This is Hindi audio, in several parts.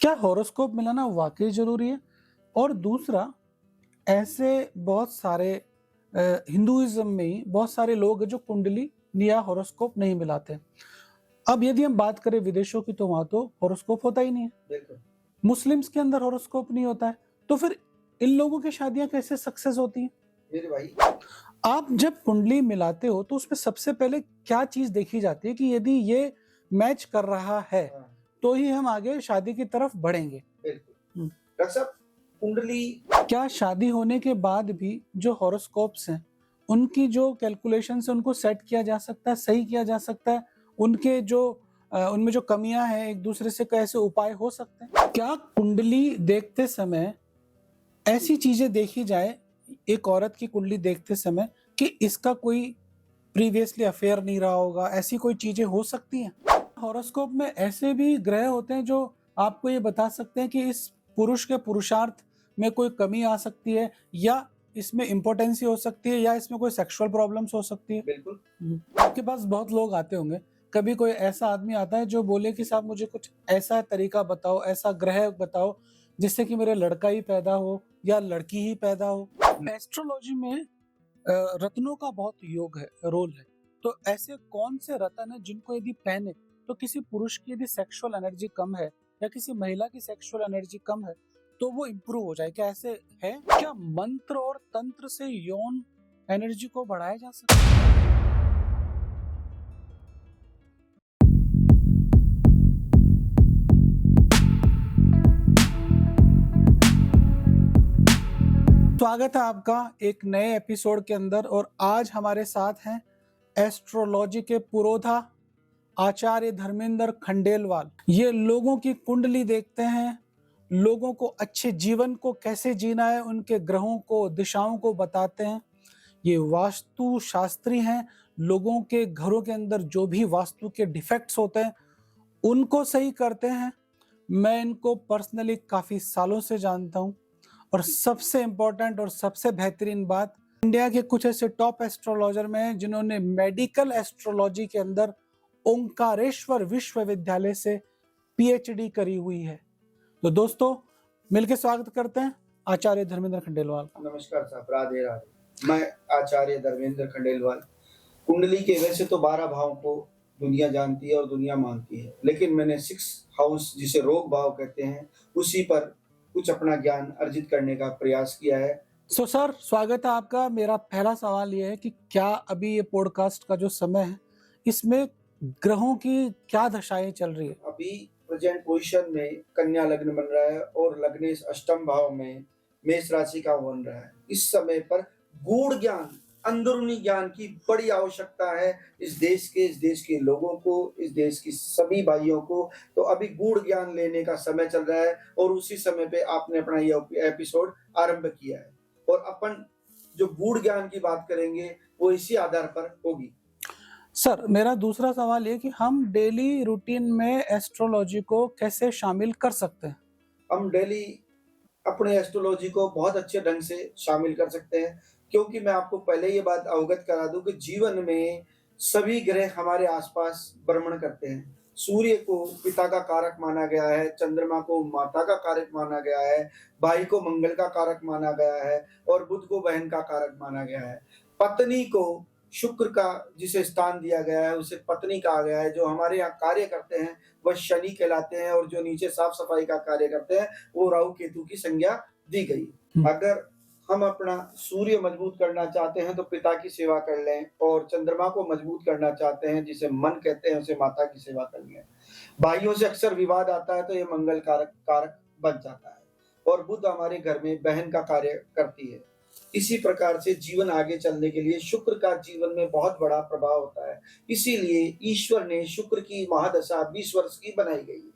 क्या हॉरोस्कोप मिलाना वाकई जरूरी है? और दूसरा, ऐसे बहुत सारे हिंदुइज्म में ही बहुत सारे लोग हैं जो कुंडली या हॉरोस्कोप नहीं मिलाते। अब यदि हम बात करें विदेशों की, तो वहां तो हॉरोस्कोप होता ही नहीं है। बिल्कुल। मुस्लिम्स के अंदर हॉरोस्कोप नहीं होता है, तो फिर इन लोगों की शादियां कैसे सक्सेस होती हैं? मेरे भाई, आप जब कुंडली मिलाते हो तो उसमें सबसे पहले क्या चीज देखी जाती है कि यदि ये मैच कर रहा है हाँ, तो ही हम आगे शादी की तरफ बढ़ेंगे। बिल्कुल। हम्म। डॉक्टर साहब, कुंडली क्या शादी होने के बाद भी जो हॉरोस्कोप्स हैं उनकी जो कैलकुलेशंस है उनको सेट किया जा सकता है, सही किया जा सकता है? उनके जो उनमें जो कमियां हैं एक दूसरे से कैसे उपाय हो सकते हैं? क्या कुंडली देखते समय ऐसी चीजें देखी जाए, एक औरत की कुंडली देखते समय, कि इसका कोई प्रीवियसली अफेयर नहीं रहा होगा, ऐसी कोई चीजें हो सकती हैं? हॉरोस्कोप में ऐसे भी ग्रह होते हैं जो आपको ये बता सकते हैं कि इस पुरुष के पुरुषार्थ में कोई कमी आ सकती है, या इसमें इम्पोर्टेंसी हो सकती है, या इसमें कोई सेक्सुअल प्रॉब्लम्स हो सकती है। बिल्कुल। आपके पास बहुत लोग आते होंगे, कभी कोई ऐसा आदमी आता है जो बोले कि साहब मुझे कुछ ऐसा तरीका बताओ, ऐसा ग्रह बताओ जिससे कि मेरे लड़का ही पैदा हो या लड़की ही पैदा हो। एस्ट्रोलॉजी में रत्नों का बहुत योग है, रोल है। तो ऐसे कौन से रत्न है जिनको यदि पहने तो किसी पुरुष की यदि सेक्सुअल एनर्जी कम है या किसी महिला की सेक्सुअल एनर्जी कम है तो वो इम्प्रूव हो जाए? क्या ऐसे है? क्या मंत्र और तंत्र से यौन एनर्जी को बढ़ाया जा सकता है? स्वागत है आपका एक नए एपिसोड के अंदर, और आज हमारे साथ हैं एस्ट्रोलॉजी के पुरोधा आचार्य धर्मेंद्र खंडेलवाल। ये लोगों की कुंडली देखते हैं, लोगों को अच्छे जीवन को कैसे जीना है उनके ग्रहों को, दिशाओं को बताते हैं। ये वास्तु शास्त्री हैं, लोगों के घरों के अंदर जो भी वास्तु के डिफेक्ट्स होते हैं उनको सही करते हैं। मैं इनको पर्सनली काफी सालों से जानता हूं, और सबसे इंपॉर्टेंट और सबसे बेहतरीन बात, इंडिया के कुछ ऐसे टॉप एस्ट्रोलॉजर में हैं जिन्होंने मेडिकल एस्ट्रोलॉजी के अंदर ओंकारेश्वर विश्वविद्यालय से पीएचडी करी हुई है। तो दोस्तों, मिलकर स्वागत करते हैं आचार्य धर्मेंद्र खंडेलवाल का। नमस्कार साहब, राधे राधे। मैं आचार्य धर्मेंद्र खंडेलवाल। कुंडली के वैसे तो 12 भाव को दुनिया जानती है और दुनिया मानती है, लेकिन मैंने 6 हाउस, जिसे रोग भाव कहते हैं, उसी पर कुछ अपना ज्ञान अर्जित करने का प्रयास किया है। सर, स्वागत है आपका। मेरा पहला सवाल ये है कि क्या अभी ये पॉडकास्ट का जो समय है इसमें ग्रहों की क्या दशाएं चल रही है? अभी प्रेजेंट पोजीशन में कन्या लग्न बन रहा है और लग्नेश अष्टम भाव में मेष राशि का बन रहा है। इस समय पर गूढ़ ज्ञान, अंदरूनी ज्ञान की बड़ी आवश्यकता है इस देश के लोगों को, इस देश की सभी भाइयों को। तो अभी गूढ़ ज्ञान लेने का समय चल रहा है और उसी समय पे आपने अपना ये एपिसोड आरंभ किया है, और अपन जो गूढ़ ज्ञान की बात करेंगे वो इसी आधार पर होगी। सर, मेरा दूसरा सवाल ये कि हम डेली रूटीन में एस्ट्रोलॉजी को कैसे शामिल कर सकते हैं? हम डेली अपने एस्ट्रोलॉजी को बहुत अच्छे ढंग से शामिल कर सकते हैं, क्योंकि मैं आपको पहले ये बात अवगत करा दूं कि जीवन में सभी ग्रह हमारे आसपास भ्रमण करते हैं। सूर्य को पिता का कारक माना गया है, चंद्रमा को माता का कारक माना गया है, भाई को मंगल का कारक माना गया है और बुध को बहन का कारक माना गया है। पत्नी को शुक्र का जिसे स्थान दिया गया है उसे पत्नी कहा गया है। जो हमारे यहाँ कार्य करते हैं वह शनि कहलाते हैं, और जो नीचे साफ सफाई का कार्य करते हैं वो राहु केतु की संज्ञा दी गई। अगर हम अपना सूर्य मजबूत करना चाहते हैं तो पिता की सेवा कर लें, और चंद्रमा को मजबूत करना चाहते हैं जिसे मन कहते हैं उसे माता की सेवा कर लें। भाइयों से अक्सर विवाद आता है तो ये मंगल कारक बन जाता है, और बुध हमारे घर में बहन का कार्य करती है। इसी प्रकार से जीवन आगे चलने के लिए शुक्र का जीवन में बहुत बड़ा प्रभाव होता है। इसीलिए ईश्वर ने शुक्र की महादशा 20 वर्ष की बनाई गई है।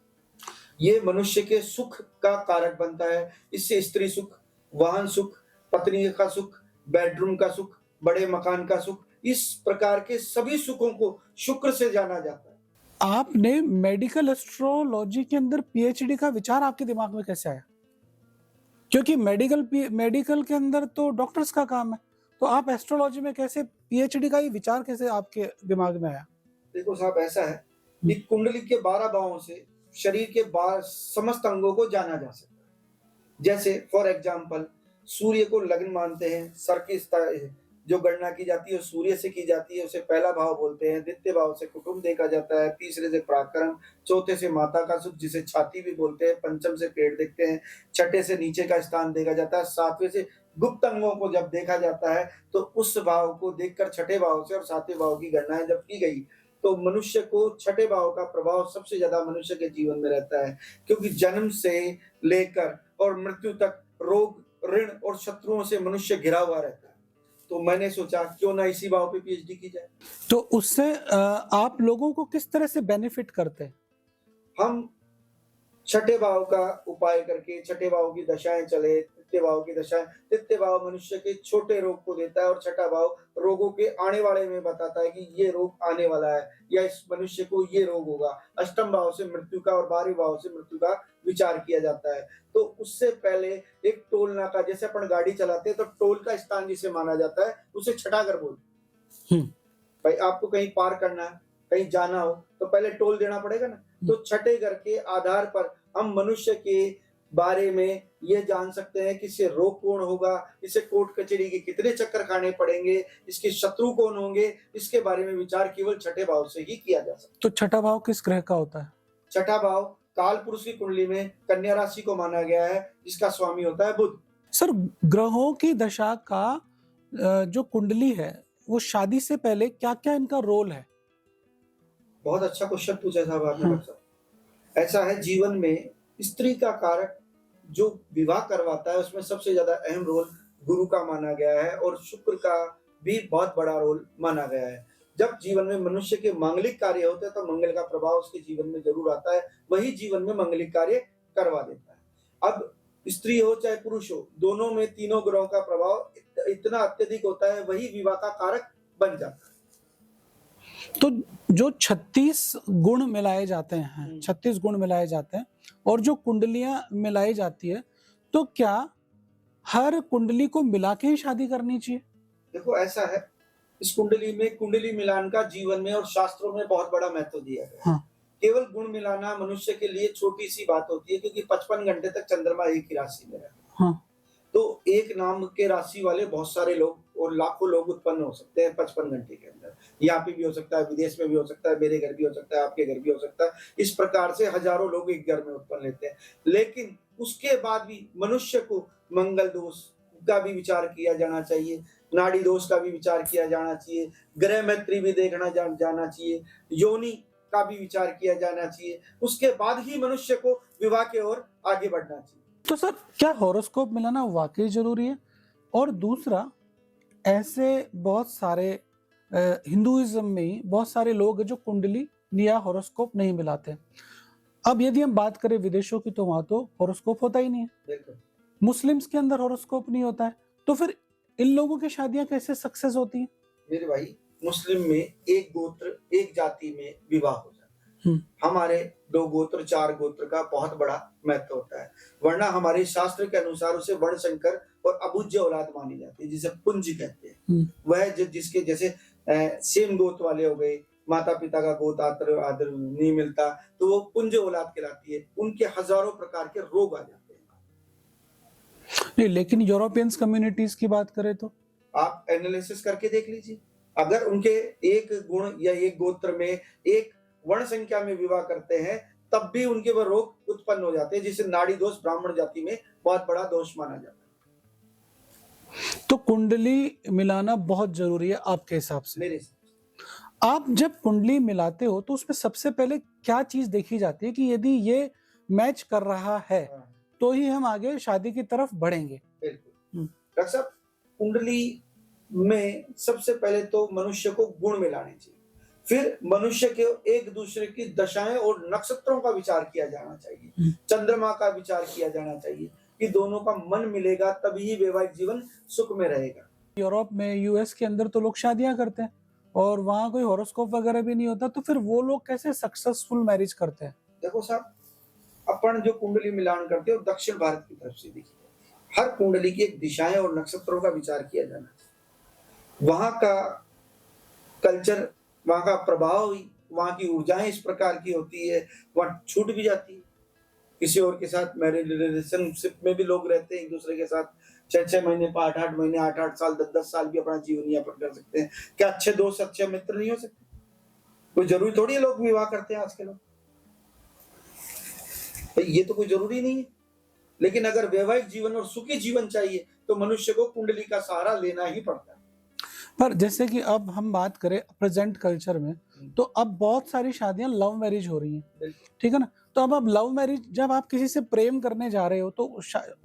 ये मनुष्य के सुख का कारक बनता है। इससे स्त्री सुख, वाहन सुख, पत्नी का सुख, बेडरूम का सुख, बड़े मकान का सुख, इस प्रकार के सभी सुखों को शुक्र से जाना जाता है। आपने मेडिकल एस्ट्रोलॉजी के अंदर पीएचडी का विचार आपके दिमाग में कैसे आया? क्योंकि मेडिकल के अंदर तो डॉक्टर्स का काम है, तो आप एस्ट्रोलॉजी में कैसे पीएचडी का ये विचार कैसे आपके दिमाग में आया? देखो साहब, ऐसा है कि कुंडली के 12 भावों से शरीर के समस्त अंगों को जाना जा सकता है। जैसे फॉर एग्जाम्पल सूर्य को लग्न मानते हैं, सर की जो गणना की जाती है सूर्य से की जाती है, उसे पहला भाव बोलते हैं। द्वितीय भाव से कुटुंब देखा जाता है, तीसरे से पराक्रम, चौथे से माता का सुख जिसे छाती भी बोलते हैं, पंचम से पेट देखते हैं, छठे से नीचे का स्थान देखा जाता है, सातवें से गुप्त अंगों को जब देखा जाता है तो उस भाव को देखकर छठे भाव से और सातवें भाव की गणना जब की गई तो मनुष्य को छठे भाव का प्रभाव सबसे ज्यादा मनुष्य के जीवन में रहता है, क्योंकि जन्म से लेकर और मृत्यु तक रोग, ऋण और शत्रुओं से मनुष्य घिरा हुआ रहता है। तो मैंने सोचा क्यों ना इसी भाव पे पीएचडी की जाए। तो उससे आप लोगों को किस तरह से बेनिफिट करते हैं? हम छठे भाव का उपाय करके छठे भाव की दशाएं चले, तृतीय भाव की दशाएं, तृतीय भाव मनुष्य के छोटे रोग को देता है और छठा भाव रोगों के आने वाले में बताता है कि ये रोग आने वाला है या इस मनुष्य को ये रोग होगा। अष्टम भाव से मृत्यु का और 12वें भाव से मृत्यु का विचार किया जाता है। तो उससे पहले एक टोल नाका, जैसे अपन गाड़ी चलाते हैं तो टोल का स्थान जिसे माना जाता है उसे छठा घर बोलते हैं। भाई आपको कहीं पार करना है, कहीं जाना हो तो पहले टोल देना पड़ेगा ना। तो छठे घर के आधार पर हम मनुष्य के बारे में ये जान सकते हैं कि इससे रोग कौन होगा, इसे कोर्ट कचहरी के कितने चक्कर खाने पड़ेंगे, इसके शत्रु कौन होंगे, इसके बारे में विचार केवल छठे भाव से ही किया जा सकता तो छठा भाव किस ग्रह का होता है? छठा भाव काल पुरुष की कुंडली में कन्या राशि को माना गया है, जिसका स्वामी होता है बुध। सर, ग्रहों की दशा का जो कुंडली है वो शादी से पहले क्या क्या इनका रोल है? बहुत अच्छा क्वेश्चन पूछा साहब आपने डॉक्टर साहब। ऐसा है, जीवन में स्त्री का कारक जो विवाह करवाता है उसमें सबसे ज्यादा अहम रोल गुरु का माना गया है और शुक्र का भी बहुत बड़ा रोल माना गया है। जब जीवन में मनुष्य के मांगलिक कार्य होते हैं तो मंगल का प्रभाव उसके जीवन में जरूर आता है, वही जीवन में मांगलिक कार्य करवा देता है। अब स्त्री हो चाहे पुरुष हो, दोनों में तीनों ग्रहों का प्रभाव इतना अत्यधिक होता है, वही विवाह का कारक बन जाता है। तो जो 36 गुण मिलाए जाते हैं, 36 गुण मिलाए जाते हैं और जो कुंडलियां मिलाई जाती है, तो क्या हर कुंडली को मिला के ही शादी करनी चाहिए? देखो ऐसा है, इस कुंडली में कुंडली मिलान का जीवन में और शास्त्रों में बहुत बड़ा महत्व दिया गया है। हाँ। केवल गुण मिलाना मनुष्य के लिए छोटी सी बात होती है, क्योंकि 55 घंटे तक चंद्रमा एक ही राशि में रहता है। हाँ। तो एक नाम के राशि वाले बहुत सारे लोग और लाखों लोग उत्पन्न हो सकते हैं 55 घंटे के अंदर। यहाँ पे भी हो सकता है, विदेश में भी हो सकता है, मेरे घर भी हो सकता है, आपके घर भी हो सकता है। इस प्रकार से हजारों लोग एक घर में उत्पन्न लेते हैं। लेकिन उसके बाद भी मनुष्य को मंगल दोष का भी विचार किया जाना चाहिए, नाड़ी दोष का भी विचार किया जाना चाहिए, ग्रह मैत्री भी देखना जाना चाहिए, योनि का भी विचार किया जाना चाहिए। उसके बाद ही मनुष्य को विवाह की ओर आगे बढ़ना चाहिए। तो सर, क्या हॉरोस्कोप मिलाना वाकई जरूरी है? और दूसरा, ऐसे बहुत सारे हिंदुइज्म में ही बहुत सारे लोग हैं जो कुंडली या हॉरोस्कोप नहीं मिलाते। अब यदि हम बात करें विदेशों की, तो वहां तो हॉरोस्कोप होता ही नहीं है। बिल्कुल। मुस्लिम्स के अंदर हॉरोस्कोप नहीं होता है, तो फिर इन लोगों की शादियां कैसे सक्सेस होती हैं? मेरे भाई, मुस्लिम में एक गोत्र एक जाति में विवाह हो जाता है। हमारे 2 गोत्र 4 गोत्र का बहुत बड़ा महत्व होता है, वरना हमारे शास्त्र के अनुसार उसे वर्ण संकर और अभुज्य औलाद मानी जाती है, जिसे पुंज कहते हैं। वह जिसके जैसे सेम गोत्र वाले हो गए, माता पिता का गोत्र आदर नहीं मिलता, तो वो पुंज औलाद कहलाती है। उनके हजारों प्रकार के रोग आ जाते हैं। नहीं, लेकिन यूरोपियंस कम्युनिटीज की बात करें तो आप एनालिसिस करके देख लीजिए, अगर उनके एक गुण या एक गोत्र में एक वर्ण संख्या में विवाह करते हैं तब भी उनके वह रोग उत्पन्न हो जाते हैं, जिसे नाड़ी दोष ब्राह्मण जाति में बहुत बड़ा दोष माना जाता है। तो कुंडली मिलाना बहुत जरूरी है आपके हिसाब से? मेरे हिसाब से आप जब कुंडली मिलाते हो तो उसमें सबसे पहले क्या चीज देखी जाती है कि यदि ये मैच कर रहा है तो ही हम आगे शादी की तरफ बढ़ेंगे? बिल्कुल डॉक्टर साहब, कुंडली में सबसे पहले तो मनुष्य को गुण मिलाने चाहिए, फिर मनुष्य के एक दूसरे की दशाएं और नक्षत्रों का विचार किया जाना चाहिए, चंद्रमा का विचार किया जाना चाहिए कि दोनों का मन मिलेगा तभी वैवाहिक जीवन सुख में रहेगा। यूरोप में, यूएस के अंदर तो लोग शादियां करते हैं और वहां कोई हॉरोस्कोप वगैरह भी नहीं होता, तो फिर वो लोग कैसे सक्सेसफुल मैरिज करते हैं? देखो साहब, अपन जो कुंडली मिलान करते हैं दक्षिण भारत की तरफ से देखिए, हर कुंडली की एक दिशाएं और नक्षत्रों का विचार किया जाना चाहिए। वहां का कल्चर, वहां का प्रभाव ही वहाँ की ऊर्जाएं इस प्रकार की होती है, वहाँ छूट भी जाती है। किसी और के साथ मैरिज रिलेशनशिप में भी लोग रहते हैं एक दूसरे के साथ 6-6 महीने, 8-8 महीने, 8-8 साल, 10-10 साल भी अपना जीवन यापन कर सकते हैं। क्या अच्छे दोस्त, अच्छे मित्र नहीं हो सकते? कोई जरूरी थोड़ी है लोग विवाह करते हैं आज के लोग, ये तो कोई जरूरी नहीं है। लेकिन अगर वैवाहिक जीवन और सुखी जीवन चाहिए तो मनुष्य को कुंडली का सहारा लेना ही पड़ता है। पर जैसे कि अब हम बात करें प्रेजेंट कल्चर में, तो अब बहुत सारी शादियां लव मैरिज हो रही हैं, बिल्कुल। ठीक है ना। तो अब लव मैरिज, जब आप किसी से प्रेम करने जा रहे हो तो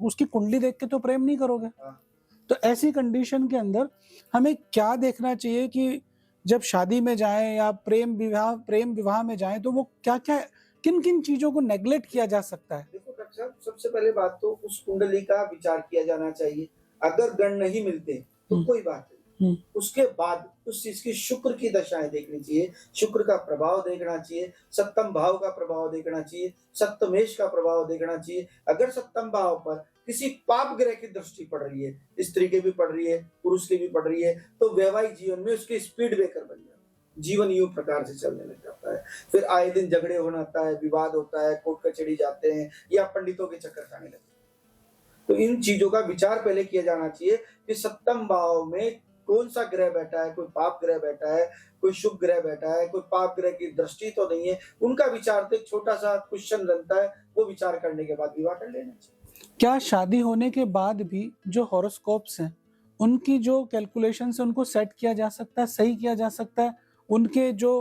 उसकी कुंडली देख के तो प्रेम नहीं करोगे। हाँ। तो ऐसी कंडीशन के अंदर हमें क्या देखना चाहिए कि जब शादी में जाएं या प्रेम विवाह में जाएं, तो वो क्या क्या किन किन चीजों को नेग्लेक्ट किया जा सकता है? देखो डॉक्टर साहब, सबसे पहले बात तो उस कुंडली का विचार किया जाना चाहिए। अगर गण नहीं मिलते तो कोई बात नहीं, उसके बाद उस चीज की शुक्र की दशाएं देखनी चाहिए, शुक्र का प्रभाव देखना चाहिए, सप्तम भाव का प्रभाव देखना चाहिए, सप्तमेश का प्रभाव देखना चाहिए। अगर सप्तम भाव पर किसी पाप ग्रह की दृष्टि पड़ रही है, स्त्री की भी पड़ रही है, पुरुष की भी पड़ रही है, तो वैवाहिक जीवन में उसके स्पीड ब्रेकर बन जाता है, जीवन यूं प्रकार से चलने लग जाता है। फिर आए दिन झगड़े होता है, विवाद होता है, कोर्ट कचहरी जाते हैं या पंडितों के चक्कर खाने लगते हैं। तो इन चीजों का विचार पहले किया जाना चाहिए कि सप्तम भाव में कौन सा ग्रह बैठा है, कोई पाप ग्रह बैठा है, कोई शुभ ग्रह बैठा है, कोई पाप ग्रह की दृष्टि तो नहीं है। उनका विचार तो एक छोटा सा क्वेश्चन बनता है, वो विचार करने के बाद विवाह कर लेना चाहिए। क्या शादी होने के बाद भी जो हॉरोस्कोप्स हैं, उनकी जो कैलकुलेशन है उनको सेट किया जा सकता है, सही किया जा सकता है? उनके जो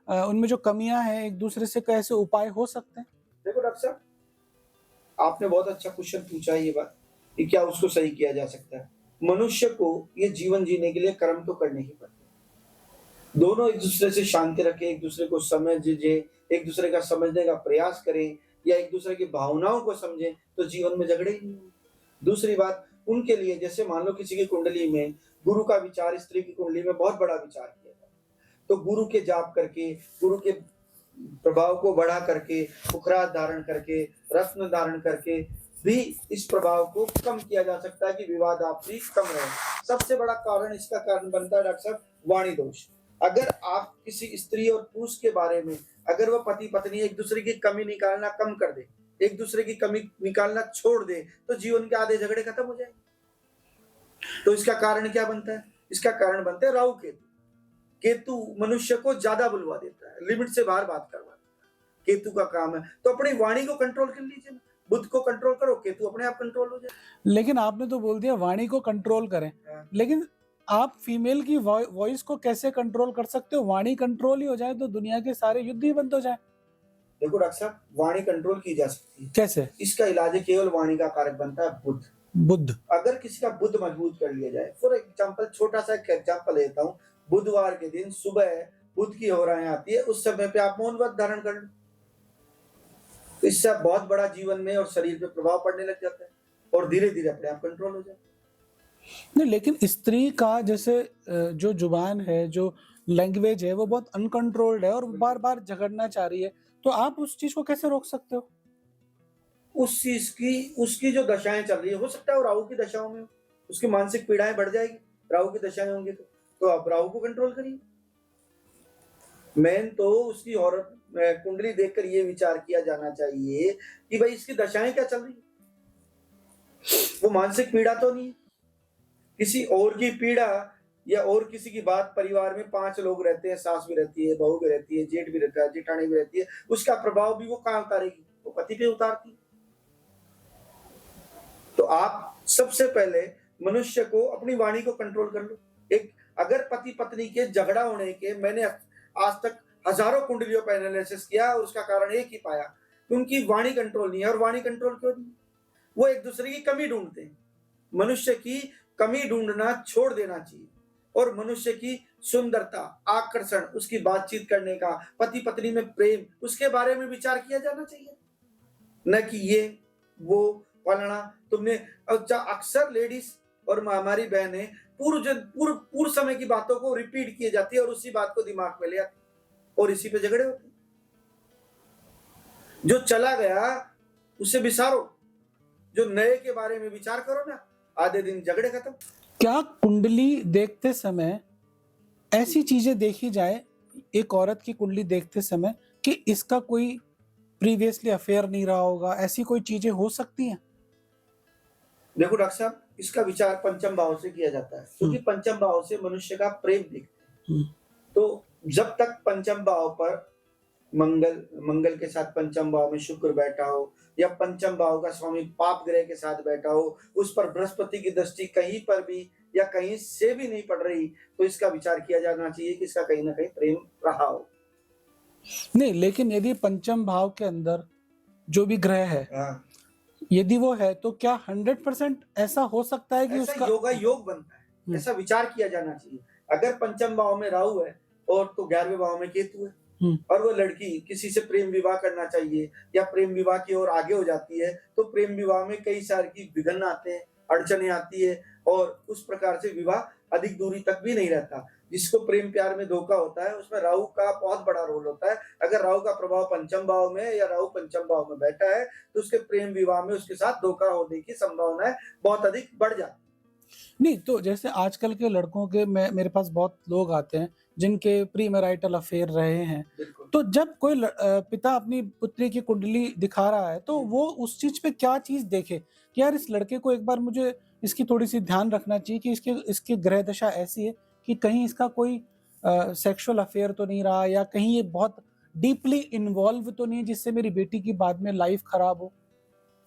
उनमें जो कमियां हैं, एक दूसरे से कैसे उपाय हो सकते हैं? देखो डॉक्टर साहब, आपने बहुत अच्छा क्वेश्चन पूछा है ये बात कि क्या उसको सही किया जा सकता है। मनुष्य को ये जीवन जीने के लिए कर्म तो करने ही पड़ते हैं। दोनों एक दूसरे से शांति रखें, एक दूसरे को समझे, एक दूसरे का समझने का प्रयास करें या एक दूसरे की भावनाओं को समझें, तो जीवन में झगड़े ही नहीं होंगे। दूसरी बात, उनके लिए जैसे मान लो किसी की कुंडली में गुरु का विचार, स्त्री की कुंडली में बहुत बड़ा विचार किया जाता है, तो गुरु के जाप करके, गुरु के प्रभाव को बढ़ा करके, पुखराज धारण करके, रत्न धारण करके भी इस प्रभाव को कम किया जा सकता है कि विवाद आपसी कम रहे। सबसे बड़ा कारण, इसका कारण बनता है डॉक्टर साहब, वाणी दोष। अगर आप किसी स्त्री और पुरुष के बारे में, अगर वो पति पत्नी एक दूसरे की कमी निकालना कम कर दे, एक दूसरे की कमी निकालना छोड़ दे, तो जीवन के आधे झगड़े खत्म हो जाएंगे। तो इसका कारण क्या बनता है? इसका कारण बनता है राहु केतु। केतु मनुष्य को ज्यादा बुलवा देता है, लिमिट से बाहर बात करवा देता है, केतु का काम है। तो अपनी वाणी को कंट्रोल कर लीजिए ना, बुद्ध को कंट्रोल करो, केतु अपने आप कंट्रोल हो जाए। लेकिन आपने तो बोल दिया वाणी को कंट्रोल करें, लेकिन आप फीमेल की वॉइस को कैसे कंट्रोल कर सकते हो? वाणी कंट्रोल ही हो जाए तो दुनिया के सारे युद्ध ही बंद हो जाए। देखो डॉक्टर साहब, वाणी कंट्रोल की जा सकती है। कैसे? इसका इलाज है, केवल वाणी का कारक बनता है बुद्ध। बुद्ध। अगर किसी का बुद्ध मजबूत कर लिया जाए, फॉर एग्जाम्पल, छोटा सा एक एग्जाम्पल लेता हूँ, बुधवार के दिन सुबह बुध की होराएं आती है, उस समय पे आप मौन व्रत धारण कर लो, तो इससे बहुत बड़ा जीवन में और शरीर पे प्रभाव पड़ने लग जाता है और धीरे धीरे अपने आप कंट्रोल हो जाता है। नहीं, लेकिन स्त्री का जैसे जो जुबान है, जो लैंग्वेज है, वो बहुत अनकंट्रोल्ड है और बार बार झगड़ना चाह रही है, तो आप उस चीज को कैसे रोक सकते हो? उस चीज की, उसकी जो दशाएं चल रही है, हो सकता है वो राहु की दशाओं में उसकी मानसिक पीड़ाएं बढ़ जाएगी, राहु की दशाएं होंगी तो आप राहु को कंट्रोल करिए। मेन तो उसकी और कुंडली देखकर ये विचार किया जाना चाहिए कि भाई इसकी दशाएं क्या चल रही है, वो मानसिक पीड़ा तो नहीं है, किसी और की पीड़ा या और किसी की बात। परिवार में 5 लोग रहते हैं, सास भी रहती है, बहू भी रहती है, जेठ भी रहता है, जेठानी भी रहती है, उसका प्रभाव भी वो कहाँ उतारेगी? वो पति पे उतारती है। तो आप सबसे पहले मनुष्य को अपनी वाणी को कंट्रोल कर लो। एक अगर पति पत्नी के झगड़ा होने के, मैंने आज तक हजारों कुंडलियों पर एनालिसिस किया और उसका कारण एक ही पाया कि उनकी वाणी कंट्रोल नहीं है। और वाणी कंट्रोल क्यों नहीं? वो एक दूसरे की कमी ढूंढते हैं। मनुष्य की कमी ढूंढना छोड़ देना चाहिए और मनुष्य की सुंदरता, आकर्षण, उसकी बातचीत करने का, पति पत्नी में प्रेम, उसके बारे में विचार किया जाना चाहिए, न कि ये वो फलाना तुमने। अक्सर लेडीज और हमारी बहनें पूर्व समय की बातों को रिपीट किए जाती है और उसी बात को दिमाग में ले आती और इसी पे झगड़े होते। जो चला गया उसे विसारो, जो नए के बारे में विचार करो ना, आधे दिन झगड़े खत्म। क्या कुंडली देखते समय ऐसी चीजें देखी जाए एक औरत की कुंडली देखते समय कि इसका कोई प्रीवियसली अफेयर नहीं रहा होगा, ऐसी कोई चीजें हो सकती हैं? देखो डॉक्टर साहब, इसका विचार पंचम भाव से किया जाता है, क्योंकि पंचम भाव से मनुष्य का प्रेम दिखता है। हम्म, तो जब तक पंचम भाव पर मंगल मंगल के साथ पंचम भाव में शुक्र बैठा हो, या पंचम भाव का स्वामी पाप ग्रह के साथ बैठा हो, उस पर बृहस्पति की दृष्टि कहीं पर भी या कहीं से भी नहीं पड़ रही, तो इसका विचार किया जाना चाहिए कि इसका कहीं ना कहीं प्रेम रहा हो। नहीं, लेकिन यदि पंचम भाव के अंदर जो भी ग्रह है, हाँ, यदि वो है, तो क्या 100% ऐसा हो सकता है कि ऐसा उसका योगा योग बनता है, ऐसा विचार किया जाना चाहिए। अगर पंचम भाव में राहु है और तो 11वें भाव में केतु है, और वो लड़की किसी से प्रेम विवाह करना चाहिए या प्रेम विवाह की ओर आगे हो जाती है, तो प्रेम विवाह में कई सारे की विघ्न आते हैं, अड़चने आती है, और उस प्रकार से विवाह अधिक दूरी तक भी नहीं रहता। जिसको प्रेम प्यार में धोखा होता है, उसमें राहु का बहुत बड़ा रोल होता है। अगर राहु का प्रभाव पंचम भाव में या राहु पंचम भाव में बैठा है, तो उसके प्रेम विवाह में उसके साथ धोखा होने की संभावनाएं बहुत अधिक बढ़ जाती। नहीं, तो जैसे आजकल के लड़कों के मेरे पास बहुत लोग आते हैं जिनके प्री मैरिटल अफेयर रहे हैं, बिल्कुल। तो जब कोई पिता अपनी पुत्री की कुंडली दिखा रहा है, तो वो उस चीज पे क्या चीज देखे कि यार इस लड़के को एक बार मुझे इसकी थोड़ी सी ध्यान रखना चाहिए कि इसके इसकी ग्रह दशा ऐसी है कि कहीं इसका कोई सेक्सुअल अफेयर तो नहीं रहा, या कहीं ये बहुत डीपली इन्वॉल्व तो नहीं है जिससे मेरी बेटी की बाद में लाइफ खराब हो।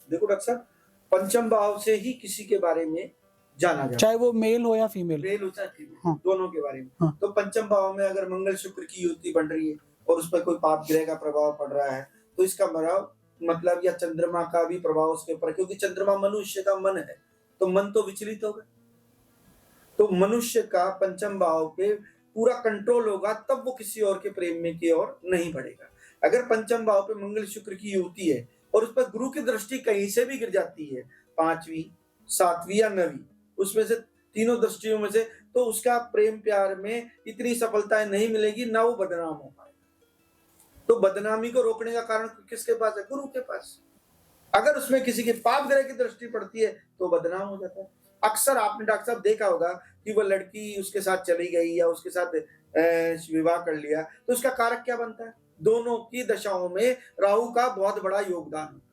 देखो डॉक्टर साहब, पंचम भाव से ही किसी के बारे में जाना जाता है, चाहे वो मेल हो या फीमेल। मेल हो चाहे फीमेल, हाँ। दोनों के बारे में। हाँ। तो पंचम भाव में अगर मंगल शुक्र की युति बन रही है और उस पर कोई पाप ग्रह का प्रभाव पड़ रहा है, तो इसका मतलब या चंद्रमा का भी प्रभाव उसके ऊपर, क्योंकि चंद्रमा मनुष्य का मन है, तो मन तो विचलित होगा। तो मनुष्य का पंचम भाव पे पूरा कंट्रोल होगा, तब वो किसी और के प्रेम में की ओर नहीं बढ़ेगा। अगर पंचम भाव पे मंगल शुक्र की युति है और उस पर गुरु की दृष्टि कहीं से भी गिर जाती है, 5वीं 7वीं या 9वीं, उसमें से तीनों दृष्टियों में से, तो उसका प्रेम प्यार में इतनी सफलताएं नहीं मिलेगी, ना वो बदनाम हो पाएगा। तो बदनामी को रोकने का कारण किसके पास है? गुरु के पास। अगर उसमें किसी के पाप ग्रह की दृष्टि पड़ती है, तो बदनाम हो जाता है। अक्सर आपने डॉक्टर साहब देखा होगा कि वो लड़की उसके साथ चली गई या उसके साथ विवाह कर लिया, तो उसका कारक क्या बनता है? दोनों की दशाओं में राहु का बहुत बड़ा योगदान है।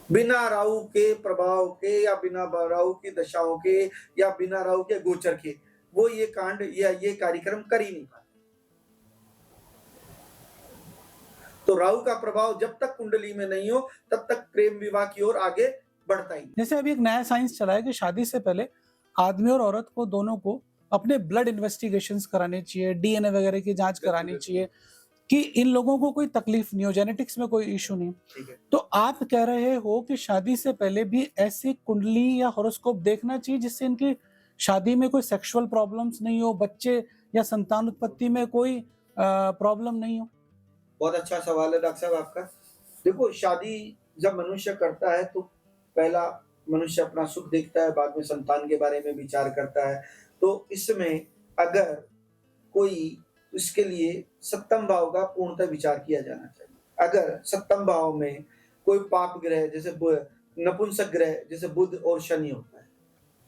बिना राहु के प्रभाव के या बिना राहु की दशाओं के या बिना राहु के गोचर के वो ये कांड या ये कार्यक्रम कर ही नहीं पाते। तो राहु का प्रभाव जब तक कुंडली में नहीं हो, तब तक प्रेम विवाह की ओर आगे बढ़ता ही नहीं। जैसे अभी एक नया साइंस चला है कि शादी से पहले आदमी और औरत को दोनों को अपने ब्लड इन्वेस्टिगेशंस कराने चाहिए, डीएनए वगैरह की जांच करानी चाहिए कि इन लोगों को कोई तकलीफ नहीं हो, जेनेटिक्स में कोई इशू नहीं। ठीक है। तो आप कह रहे हो कि शादी से पहले भी ऐसी कुंडली या हॉरोस्कोप देखना चाहिए जिससे इनकी शादी में कोई सेक्सुअल प्रॉब्लम्स नहीं हो, बच्चे या संतान उत्पत्ति में कोई प्रॉब्लम नहीं हो। बहुत अच्छा सवाल है डॉक्टर साहब आपका। देखो, शादी जब मनुष्य करता है तो पहला मनुष्य अपना सुख देखता है, बाद में संतान के बारे में विचार करता है। तो इसमें अगर कोई, इसके लिए सप्तम भाव का पूर्णतः विचार किया जाना चाहिए। अगर सप्तम भाव में कोई पाप ग्रह, जैसे नपुंसक ग्रह जैसे बुध और शनि होता है,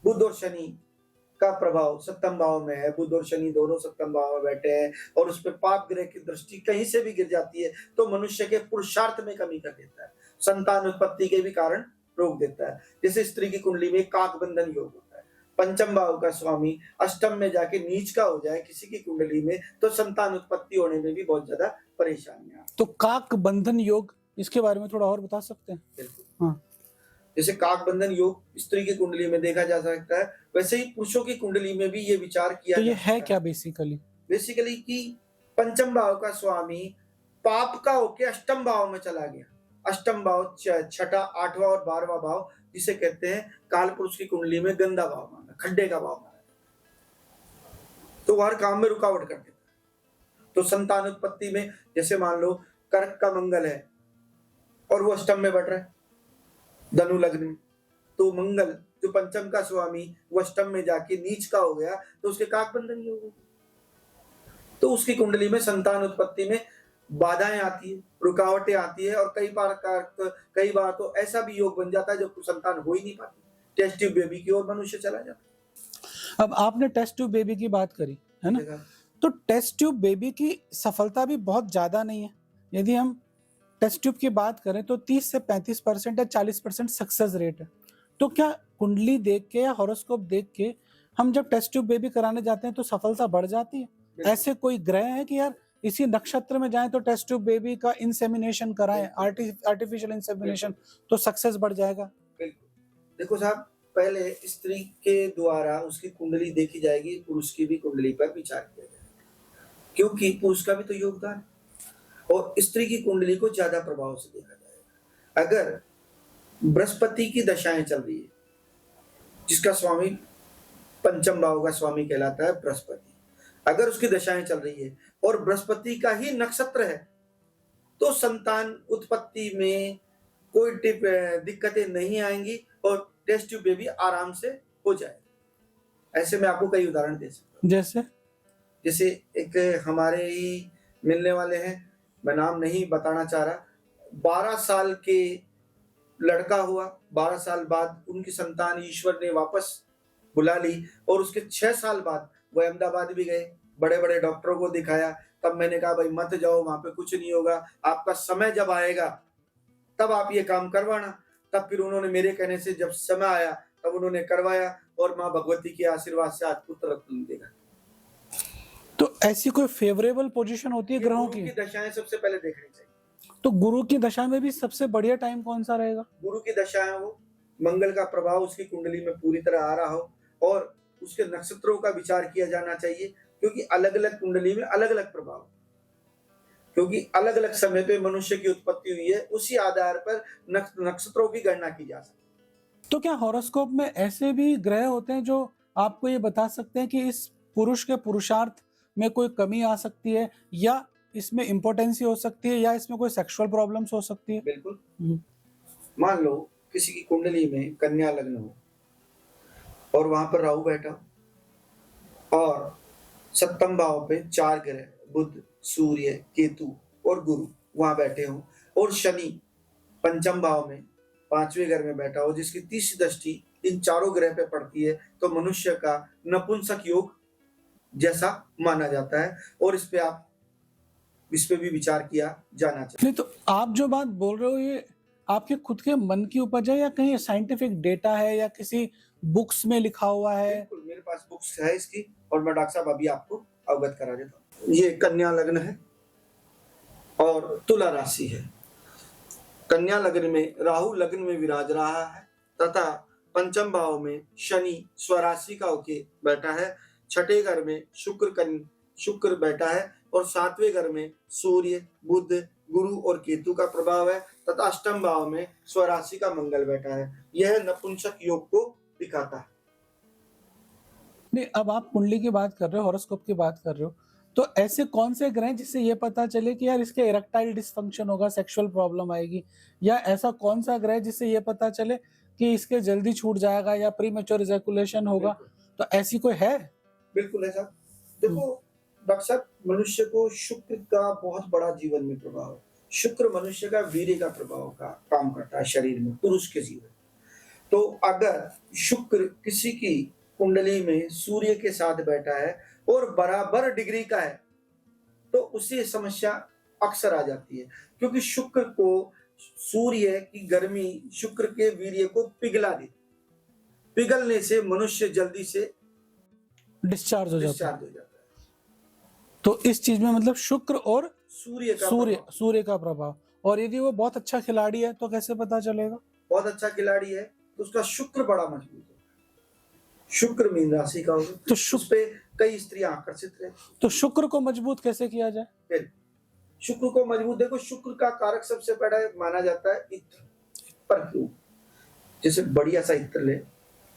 बुध और शनि का प्रभाव सप्तम भाव में है, बुध और शनि दोनों सप्तम भाव में बैठे हैं, और उस पर पाप ग्रह की दृष्टि कहीं से भी गिर जाती है, तो मनुष्य के पुरुषार्थ में कमी कर देता है, संतान उत्पत्ति के भी कारण रोक देता है। जैसे स्त्री की कुंडली में काक बंधन योग होता है, पंचम भाव का स्वामी अष्टम में जाके नीच का हो जाए किसी की कुंडली में, तो संतान उत्पत्ति होने में भी बहुत ज्यादा परेशानियां। तो काक बंधन योग, इसके बारे में थोड़ा और बता सकते हैं? बिल्कुल। हाँ। जैसे काक बंधन योग स्त्री की कुंडली में देखा जा सकता है, वैसे ही पुरुषों की कुंडली में भी ये विचार किया तो ये जा है सकता क्या बेसिकली? बेसिकली कि पंचम भाव का स्वामी पाप का होके अष्टम भाव में चला गया। अष्टम भाव छठा, 8वां और 12वां भाव, जिसे कहते हैं काल पुरुष की कुंडली में गंदा भाव माना, खड्डे का भाव माना, तो हर काम में रुकावट कर देता है। तो संतान उत्पत्ति में जैसे मान लो कर्क का मंगल है और वो अष्टम में बढ़ रहा है धनु लग्न में, तो मंगल जो पंचम का स्वामी वो अष्टम में जाके नीच का हो गया, तो उसके काक बंधन योग हो गया। तो उसकी कुंडली में संतान उत्पत्ति में बाधाएं आती है, रुकावटें आती है, और कई बार तो ऐसा भी योग बन जाता है जब संतान हो ही नहीं पाती, टेस्ट ट्यूब बेबी की ओर मनुष्य चला जाता है। अब आपने टेस्ट ट्यूब बेबी की बात करी है ना, तो टेस्ट ट्यूब बेबी की सफलता भी बहुत ज़्यादा नहीं है। यदि हम टेस्ट ट्यूब की बात करें तो 30 से 35% या 40% सक्सेस रेट है। तो क्या कुंडली देख के या हॉरोस्कोप देख के हम जब टेस्ट ट्यूब बेबी कराने जाते हैं तो सफलता बढ़ जाती है? बिल्कुल। ऐसे कोई ग्रह है कि यार इसी नक्षत्र में जाएं तो टेस्ट ट्यूब बेबी का इंसेमिनेशन कराएं, आर्टिफिशियल इंसेमिनेशन, तो सक्सेस बढ़ जाएगा? बिल्कुल। देखो साहब, पहले स्त्री के द्वारा उसकी कुंडली देखी जाएगी, पुरुष की भी कुंडली पर विचार किया जाएगा। क्योंकि पुरुष का भी तो योगदान है और स्त्री की कुंडली को ज़्यादा प्रभाव से देखा जाएगा। अगर बृहस्पति की दशाएँ चल रही है, जिसका स्वामी पंचम भाव का स्वामी कहलाता है बृहस्पति, अगर उसकी दशाएँ चल रही है और बृहस्पति का ही नक्षत्र है, तो संतान उत्पत्ति में कोई दिक्कतें नहीं आएँगी और टेस्ट ट्यूब बेबी आराम से हो जाएगा। ऐसे मैं आपको कई उदाहरण दे सकता हूँ। जैसे जैसे एक हमारे ही मिलने वाले हैं, मैं नाम नहीं बताना चाह रहा, 12 साल के लड़का हुआ, 12 साल बाद उनकी संतान ईश्वर ने वापस बुला ली और उसके 6 साल बाद वो अहमदाबाद भी गए, बड़े-बड़े डॉक्टरों को दिखाया। तब मैंने कहा भाई मत जाओ, वहाँ पे कुछ नहीं होगा, आपका समय जब आएगा तब आप ये काम करवाना। तब फिर उन्होंने मेरे कहने से जब समय आया तब उन्होंने करवाया और माँ भगवती के आशीर्वाद से आज पुत्र रत्न मिलेगा। तो ऐसी कोई फेवरेबल पोजीशन होती है ये ग्रहों गुरु की? की दशाएं सबसे पहले देखनी चाहिए। तो गुरु की दशा में भी सबसे बढ़िया टाइम कौन सा रहेगा? गुरु की दशाएं हो, मंगल का प्रभाव उसकी कुंडली में पूरी तरह आ रहा हो और उसके नक्षत्रों का विचार किया जाना चाहिए, क्योंकि अलग-अलग कुंडली में अलग-अलग प्रभाव, क्योंकि अलग-अलग समय पे मनुष्य की उत्पत्ति हुई है, उसी आधार पर नक्षत्रों की गणना की जा सकती है। तो क्या हॉरोस्कोप में ऐसे भी ग्रह होते हैं जो आपको ये बता सकते हैं कि इस पुरुष के पुरुषार्थ में कोई कमी आ सकती है, या इसमें इम्पोर्टेंसी हो सकती है, या इसमें कोई सेक्सुअल प्रॉब्लम्स हो सकती है? बिल्कुल। हम्म। मान लो किसी की कुंडली में कन्या लग्न हो और वहां पर राहु बैठा हो और सप्तम भाव पे 4 ग्रह बुध, सूर्य, केतु और गुरु वहां बैठे हो और शनि पंचम भाव में 5वें घर में बैठा हो, जिसकी तीसरी दृष्टि इन चारों ग्रह पे पड़ती है, तो मनुष्य का नपुंसक योग जैसा माना जाता है और इस पे भी विचार किया जाना चाहिए। नहीं, तो आप जो बात बोल रहे हो ये आपके खुद के मन की उपज है या कहीं साइंटिफिक डेटा है या किसी बुक्स में लिखा हुआ है? बिल्कुल, मेरे पास बुक्स है इसकी और मैं डॉक्टर साहब अभी आपको अवगत करा देता हूँ। ये कन्या लग्न है और तुला राशि है। कन्या लग्न में राहु लग्न में विराज रहा है तथा पंचम भाव में शनि स्वराशि का होके बैठा है। छठे घर में शुक्र बैठा है और 7वें घर में सूर्य, बुध, गुरु और केतु का प्रभाव है तथा अष्टम भाव में स्वराशि का मंगल बैठा है। यह नपुंसक योग को दिखाता है। नहीं, अब आप कुंडली की बात कर रहे हो, हॉरोस्कोप की बात कर रहे हो, तो ऐसे कौन से ग्रह हैं जिससे ये पता चले कि यार इसके इरेक्टाइल डिसफंक्शन होगा, सेक्सुअल प्रॉब्लम आएगी, या ऐसा कौन सा ग्रह जिससे ये पता चले कि इसके जल्दी छूट जाएगा या प्रीमेच्योर इजैकुलेशन होगा? तो ऐसी कोई है? बिल्कुल है साहब। देखो डॉक्टर साहब, मनुष्य को शुक्र का बहुत बड़ा जीवन में प्रभाव है। शुक्र मनुष्य का वीर्य का प्रभाव का काम करता है शरीर में, पुरुष के जीवन। तो अगर शुक्र किसी की कुंडली में सूर्य के साथ बैठा है और बराबर डिग्री का है, तो उससे समस्या अक्सर आ जाती है, क्योंकि शुक्र को सूर्य की गर्मी शुक्र के वीर्य को पिघला देती। पिघलने से मनुष्य जल्दी से डिस्चार्ज हो जाता है। डिस्चार्ज हो जाता है। तो इस चीज में मतलब शुक्र और सूर्य का प्रभाव। सूर्य का प्रभाव। और यदि वो बहुत अच्छा खिलाड़ी है तो कैसे पता चलेगा? बहुत अच्छा खिलाड़ी है तो उसका शुक्र बड़ा मजबूत होगा। शुक्र मीन राशि का होगा तो उस पे कई स्त्रियां आकर्षित रहती। तो शुक्र को मजबूत कैसे किया जाए? फिर शुक्र को मजबूत, देखो शुक्र का कारक सबसे पहला माना जाता है इत्र, परफ्यूम। जैसे बढ़िया सा इत्र ले,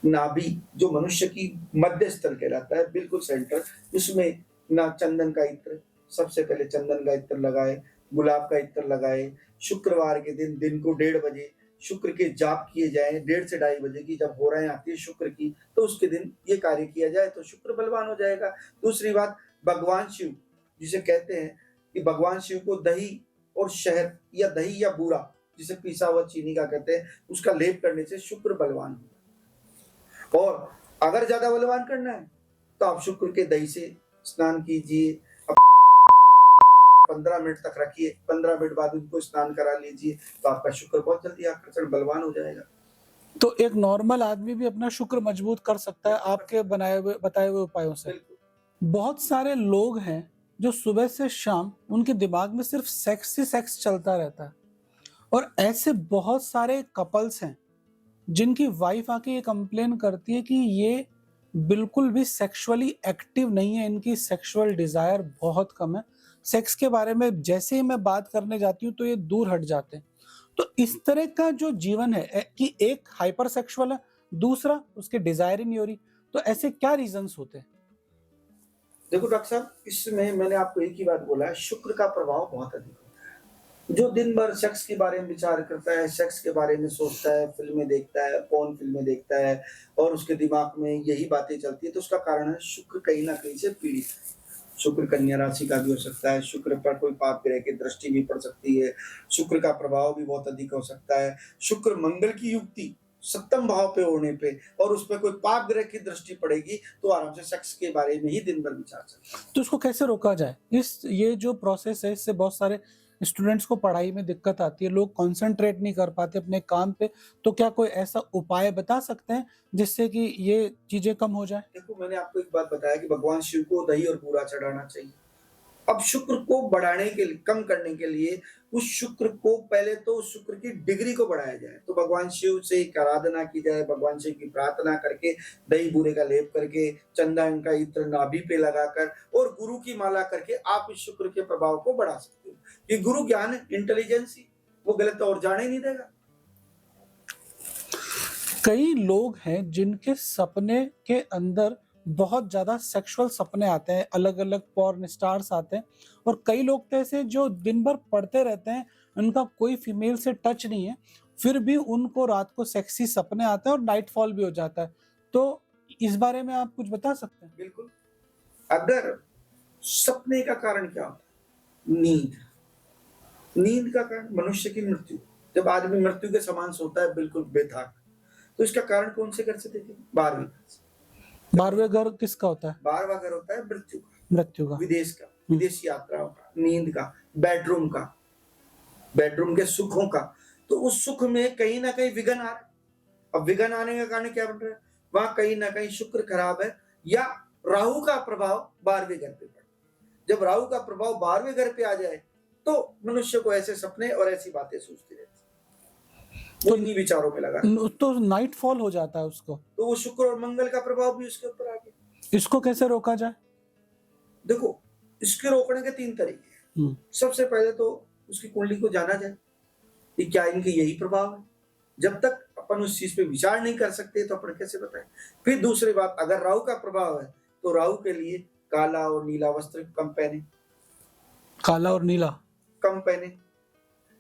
नाभि जो मनुष्य की मध्य स्थल कहलाता है, बिल्कुल सेंटर, उसमें ना चंदन का इत्र, सबसे पहले चंदन का इत्र लगाए, गुलाब का इत्र लगाए। शुक्रवार के दिन को 1:30 बजे शुक्र के जाप किए जाए, 1:30 से 2:30 बजे की जब हो रहे आती है शुक्र की, तो उसके दिन ये कार्य किया जाए तो शुक्र बलवान हो जाएगा। दूसरी बात, भगवान शिव जिसे कहते हैं कि भगवान शिव को दही और शहद या दही या बूरा जिसे पिसा हुआ चीनी का कहते हैं, उसका लेप करने से शुक्र बलवान होगा। और अगर ज्यादा बलवान करना है तो आप शुक्र के दही से स्नान कीजिए, 15 मिनट तक रखिए, 15 मिनट बाद उनको स्नान करा लीजिए, तो आपका शुक्र बहुत जल्दी आकर्षण बलवान हो जाएगा। तो एक नॉर्मल आदमी भी अपना शुक्र मजबूत कर सकता है आपके बताए हुए उपायों से। बिल्कुल। बहुत सारे लोग हैं जो सुबह से शाम उनके दिमाग में सिर्फ सेक्स ही सेक्स चलता रहता है, और ऐसे बहुत सारे कपल्स हैं जिनकी वाइफ आके ये कंप्लेन करती है कि ये बिल्कुल भी सेक्सुअली एक्टिव नहीं है, इनकी सेक्सुअल डिजायर बहुत कम है, सेक्स के बारे में जैसे ही मैं बात करने जाती हूँ तो ये दूर हट जाते हैं। तो इस तरह का जो जीवन है कि एक हाइपर सेक्सुअल है, दूसरा उसके डिजायर ही नहीं हो रही, तो ऐसे क्या रीजंस होते हैं? देखो डॉक्टर साहब, इसमें मैंने आपको एक ही बात बोला है, शुक्र का प्रभाव बहुत अधिक होता है। जो दिन भर सेक्स के बारे में विचार करता है, सेक्स के बारे में सोचता है, फ़िल्में देखता है, पोर्न फ़िल्में देखता है और उसके दिमाग में यही बातें चलती हैं, तो उसका कारण है शुक्र कहीं न कहीं से पीड़ित है। शुक्र कन्या राशि का भी हो सकता है, शुक्र पर कोई पाप ग्रह की दृष्टि भी पड़ सकती है, शुक्र का प्रभाव भी बहुत अधिक हो सकता है। शुक्र मंगल की युक्ति सप्तम भाव पे होने पे और उस पे कोई पाप ग्रह की दृष्टि पड़ेगी तो आराम से सेक्स के बारे में ही दिन भर विचार सकता है। तो इसको कैसे रोका जाए? ये जो प्रोसेस है इससे बहुत सारे स्टूडेंट्स को पढ़ाई में दिक्कत आती है, लोग कंसंट्रेट नहीं कर पाते अपने काम पे, तो क्या कोई ऐसा उपाय बता सकते हैं जिससे कि ये चीजें कम हो जाए? देखो, मैंने आपको एक बात बताया कि भगवान शिव को दही और बूरा चढ़ाना चाहिए। अब शुक्र को बढ़ाने के लिए, कम करने के लिए उस शुक्र को पहले तो उस शुक्र की डिग्री को बढ़ाया जाए, तो भगवान शिव से एक आराधना की जाए, भगवान शिव की प्रार्थना करके, दही बूरे का लेप करके, चंदन का इत्र नाभि पे लगाकर और गुरु की माला करके आप इस शुक्र के प्रभाव को बढ़ा सकते हो। ये गुरु ज्ञान है, इंटेलिजेंस ही, वो गलत और जाने ही नहीं देगा। कई लोग हैं जिनके सपने के अंदर बहुत ज्यादा सेक्सुअल सपने आते हैं, अलग अलग पॉर्न स्टार्स आते हैं, और कई लोग तो ऐसे जो दिन भर पढ़ते रहते हैं, उनका कोई फीमेल से टच नहीं है, फिर भी उनको रात को सेक्सी सपने आते हैं और नाइटफॉल भी हो जाता है। तो इस बारे में आप कुछ बता सकते हैं? बिल्कुल। अगर सपने का कारण क्या होता है? नींद। नींद का कारण मनुष्य की मृत्यु। जब आदमी मृत्यु के समान सोता है बिल्कुल बेथाक, तो इसका कारण कौन से घर से देखें? 12वें घर से। 12वें घर किसका होता है? 12वां घर होता है मृत्यु का, मृत्यु का। विदेश का, विदेश यात्राओं का, नींद का, बेडरूम का, बेडरूम के सुखों का। तो उस सुख में कहीं ना कहीं विघ्न आ रहा है। अब विघ्न आने का कारण क्या बन रहा है? वहां कहीं ना कहीं शुक्र खराब है या राहु का प्रभाव 12वें घर पे पड़ा। जब राहु का प्रभाव 12वें घर पे आ जाए तो मनुष्य को ऐसे सपने और ऐसी बातें सूझती रहती, वो इन्हीं विचारों में लगा, तो नाइटफॉल हो जाता है उसको। तो वो शुक्र और मंगल का प्रभाव भी उसके ऊपर आ गया। इसको कैसे रोका जाए? देखो, इसके रोकने के 3 तरीके हैं। सबसे पहले तो उसकी कुंडली को जाना जाए कि क्या इनके यही प्रभाव है। जब तक अपन उस चीज पे विचार नहीं कर सकते तो अपन कैसे बताएं। फिर दूसरी बात, अगर राहु का प्रभाव है तो राहु के लिए काला और नीला वस्त्र कम पहने, काला और नीला कम पहने,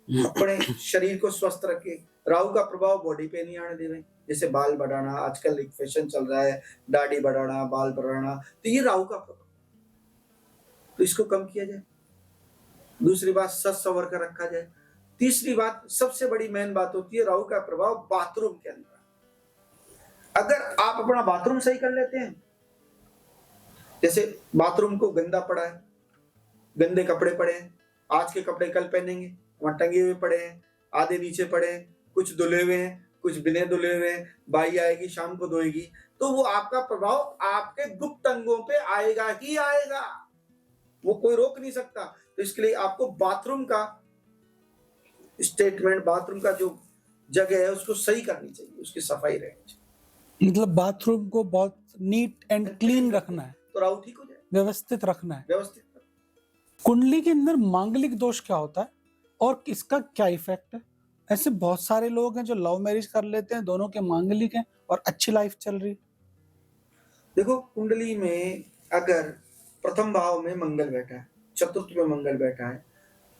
अपने शरीर को स्वस्थ रखे। राहु का प्रभाव बॉडी पे नहीं आने देवे, जैसे बाल बढ़ाना, आजकल एक फैशन चल रहा है, दाढ़ी बढ़ाना, बाल बढ़ाना, तो ये राहु का प्रभाव, तो इसको कम किया जाए। दूसरी बात, सच संवर कर रखा जाए। तीसरी बात, सबसे बड़ी मेन बात होती है राहु का प्रभाव बाथरूम के अंदर। अगर आप अपना बाथरूम सही कर लेते हैं, जैसे बाथरूम को गंदा पड़ा है, गंदे कपड़े पड़े हैं, आज के कपड़े कल पहनेंगे, वहां टंगे हुए पड़े हैं, आधे नीचे पड़े हैं, कुछ धुले हुए हैं, कुछ बिना धुले हुए हैं, बाई आएगी शाम को धोएगी, तो वो आपका प्रभाव आपके गुप्त अंगों पे आएगा ही आएगा, वो कोई रोक नहीं सकता। तो इसके लिए आपको बाथरूम का स्टेटमेंट, बाथरूम का जो जगह है उसको सही करनी चाहिए, उसकी सफाई रहनी चाहिए। मतलब बाथरूम को बहुत नीट एंड क्लीन रखना है, तो राहु ठीक हो जाए, व्यवस्थित रखना है। व्यवस्थित। कुंडली के अंदर मांगलिक दोष क्या होता है और इसका क्या इफेक्ट है? ऐसे बहुत सारे लोग हैं जो लव मैरिज कर लेते हैं, दोनों के मांगलिक हैं और अच्छी लाइफ चल रही है। देखो, कुंडली में अगर प्रथम भाव में मंगल बैठा है, चतुर्थ में मंगल बैठा है,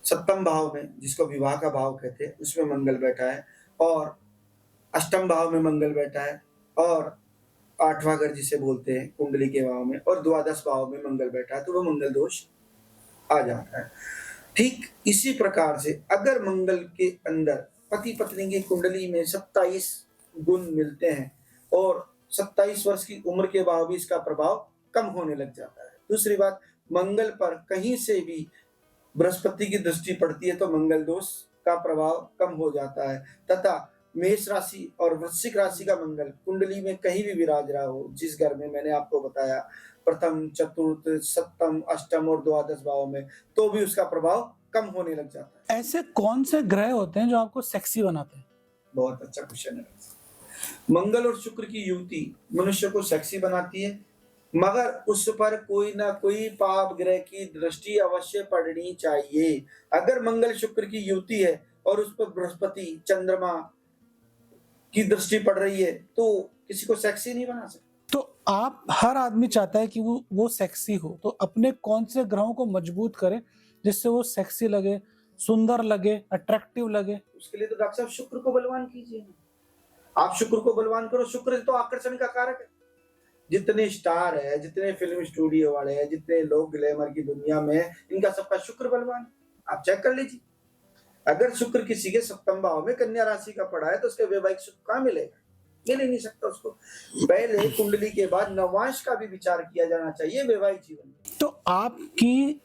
सप्तम भाव में जिसको विवाह का भाव कहते हैं उसमें मंगल बैठा है, और अष्टम भाव में मंगल बैठा है, और 8वां घर जिसे बोलते हैं कुंडली के भाव में, और द्वादश भाव में मंगल बैठा है, तो वो मंगल दोष आ जाता है। ठीक इसी प्रकार से अगर मंगल के अंदर पति पत्नी की कुंडली में 27 गुण मिलते हैं और 27 वर्ष की उम्र के बाद भी इसका प्रभाव कम होने लग जाता है, दूसरी बात, मंगल पर कहीं से भी बृहस्पति की दृष्टि पड़ती है तो मंगल दोष का प्रभाव कम हो जाता है, तथा मेष राशि और वृश्चिक राशि का मंगल कुंडली में कहीं भी विराज रहा हो, जिस घर में मैंने आपको बताया प्रथम, चतुर्थ, सप्तम, अष्टम और द्वादश भाव में, तो भी उसका प्रभाव कम होने लग जाता है। ऐसे कौन से ग्रह होते हैं जो आपको सेक्सी बनाते हैं? बहुत अच्छा क्वेश्चन है। मंगल और शुक्र की युति मनुष्य को सेक्सी बनाती है, मगर उस पर कोई ना कोई पाप ग्रह की दृष्टि अवश्य पड़नी चाहिए। अगर मंगल शुक्र की युति है और उस पर बृहस्पति चंद्रमा की दृष्टि पड़ रही है तो किसी को सेक्सी नहीं बना सकते। तो आप हर आदमी चाहता है कि वो सेक्सी हो, तो अपने कौन से ग्रहों को मजबूत करें जिससे वो सेक्सी लगे, सुंदर लगे, अट्रैक्टिव लगे? उसके लिए तो डॉक्टर साहब शुक्र को बलवान कीजिए ना। आप शुक्र को बलवान करो, शुक्र तो आकर्षण का कारक है। जितने स्टार है, जितने फिल्म स्टूडियो वाले हैं, जितने लोग ग्लैमर की दुनिया में हैं, इनका सबका शुक्र बलवान है। आप चेक कर लीजिए। अगर शुक्र किसी के सप्तम भाव में कन्या राशि का पड़ा है तो उसके वैवाहिक सुख कहाँ मिलेगा? मिल ही नहीं सकता उसको। पहले कुंडली के बाद नवांश का भी विचार किया जाना चाहिए वैवाहिक जीवन में। तो आपकी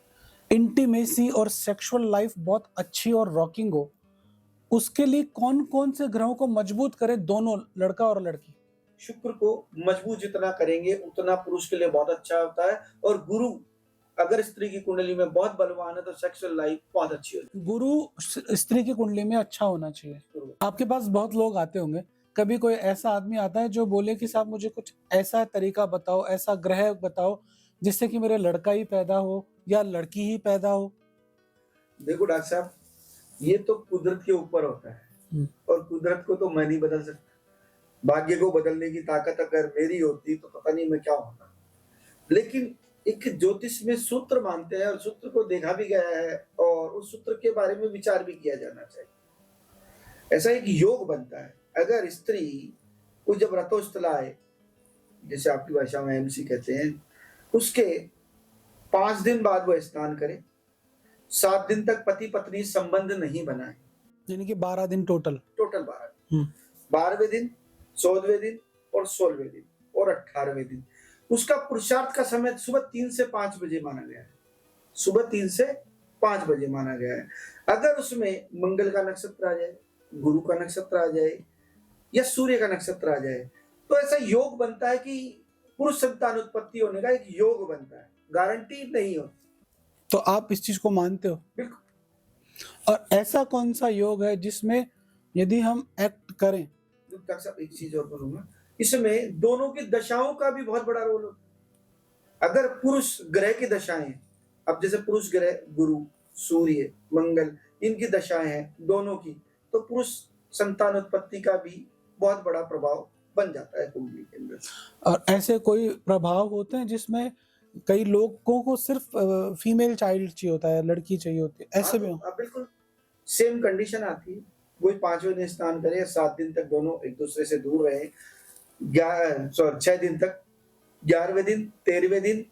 इंटीमेसी और सेक्सुअल लाइफ बहुत अच्छी और रॉकिंग हो, उसके लिए कौन-कौन से ग्रहों को मजबूत करें, दोनों लड़का और लड़की? शुक्र को मजबूत जितना करेंगे उतना पुरुष के लिए बहुत अच्छा होता है, और गुरु अगर स्त्री की कुंडली में बहुत बलवान है तो सेक्सुअल लाइफ बहुत अच्छी होती गुरु स्त्री की कुंडली में अच्छा होना चाहिए। है। आपके पास बहुत लोग आते होंगे, कभी कोई ऐसा आदमी आता है जो बोले कि साहब मुझे कुछ ऐसा तरीका बताओ, ऐसा ग्रह बताओ जिससे कि मेरे लड़का ही पैदा हो या लड़की ही पैदा हो? देखो डॉक्टर साहब, ये तो कुदरत के ऊपर होता है, और कुदरत को तो मैं नहीं बदल सकता। भाग्य को बदलने की ताकत अगर मेरी होती तो पता नहीं मैं क्या होता। लेकिन एक ज्योतिष में सूत्र मानते हैं और सूत्र को देखा भी गया है और उस सूत्र के बारे में विचार भी किया जाना चाहिए। ऐसा एक योग बनता है, अगर स्त्री को जब रथोस्थला आए, जैसे आपकी भाषा में एमसी कहते हैं, उसके 5 दिन बाद वो स्नान करे, 7 दिन तक पति पत्नी संबंध नहीं बनाए, यानी कि 12 दिन टोटल। टोटल 12, 12वें दिन, 14वें दिन और 16वें दिन और 18वें दिन उसका पुरुषार्थ का समय सुबह 3 से 5 बजे माना गया है। सुबह 3 से 5 बजे माना गया है। अगर उसमें मंगल का नक्षत्र आ जाए, गुरु का नक्षत्र आ जाए या सूर्य का नक्षत्र आ जाए तो ऐसा योग बनता है कि पुरुष संतान उत्पत्ति होने का एक योग बनता है, गारंटी नहीं होती। तो आप इस चीज को मानते हो? बिल्कुल। और ऐसा कौन सा योग है जिसमें यदि हम एक्ट करें? डॉक्टर साहब एक चीज और बोलूंगा, इसमें दोनों की दशाओं का भी बहुत बड़ा रोल होता है। अगर पुरुष ग्रह की दशाएं, अब जैसे पुरुष ग्रह गुरु, सूर्य, मंगल, इनकी दशाएं हैं दोनों की, तो पुरुष संतान उत्पत्ति का भी बहुत बड़ा प्रभाव बन जाता है कुंडली के अंदर। और ऐसे कोई प्रभाव होते हैं जिसमें कई लोगों को सिर्फ फीमेल चाइल्ड चाहिए होता है, लड़की चाहिए होती है, ऐसे भी हो? बिल्कुल सेम कंडीशन आती है। कोई 5वें दिन स्नान करे, 7 दिन तक दोनों एक दूसरे से दूर रहे, 6 दिन तक, 11वें दिन, 13वें दिन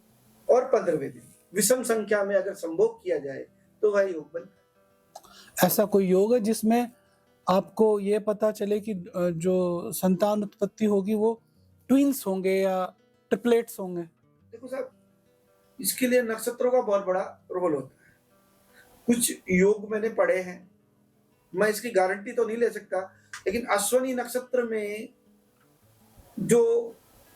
और 15वें दिन विषम संख्या में अगर संभोग किया जाए तो वह योग बनता है। ऐसा कोई योग है जिसमें आपको ये पता चले कि जो संतान उत्पत्ति होगी वो ट्विंस होंगे या ट्रिपलेट्स होंगे? देखो साहब, इसके लिए नक्षत्रों का बहुत बड़ा रोल होता है। कुछ योग मैंने पढ़े हैं, मैं इसकी गारंटी तो नहीं ले सकता, लेकिन अश्विनी नक्षत्र में जो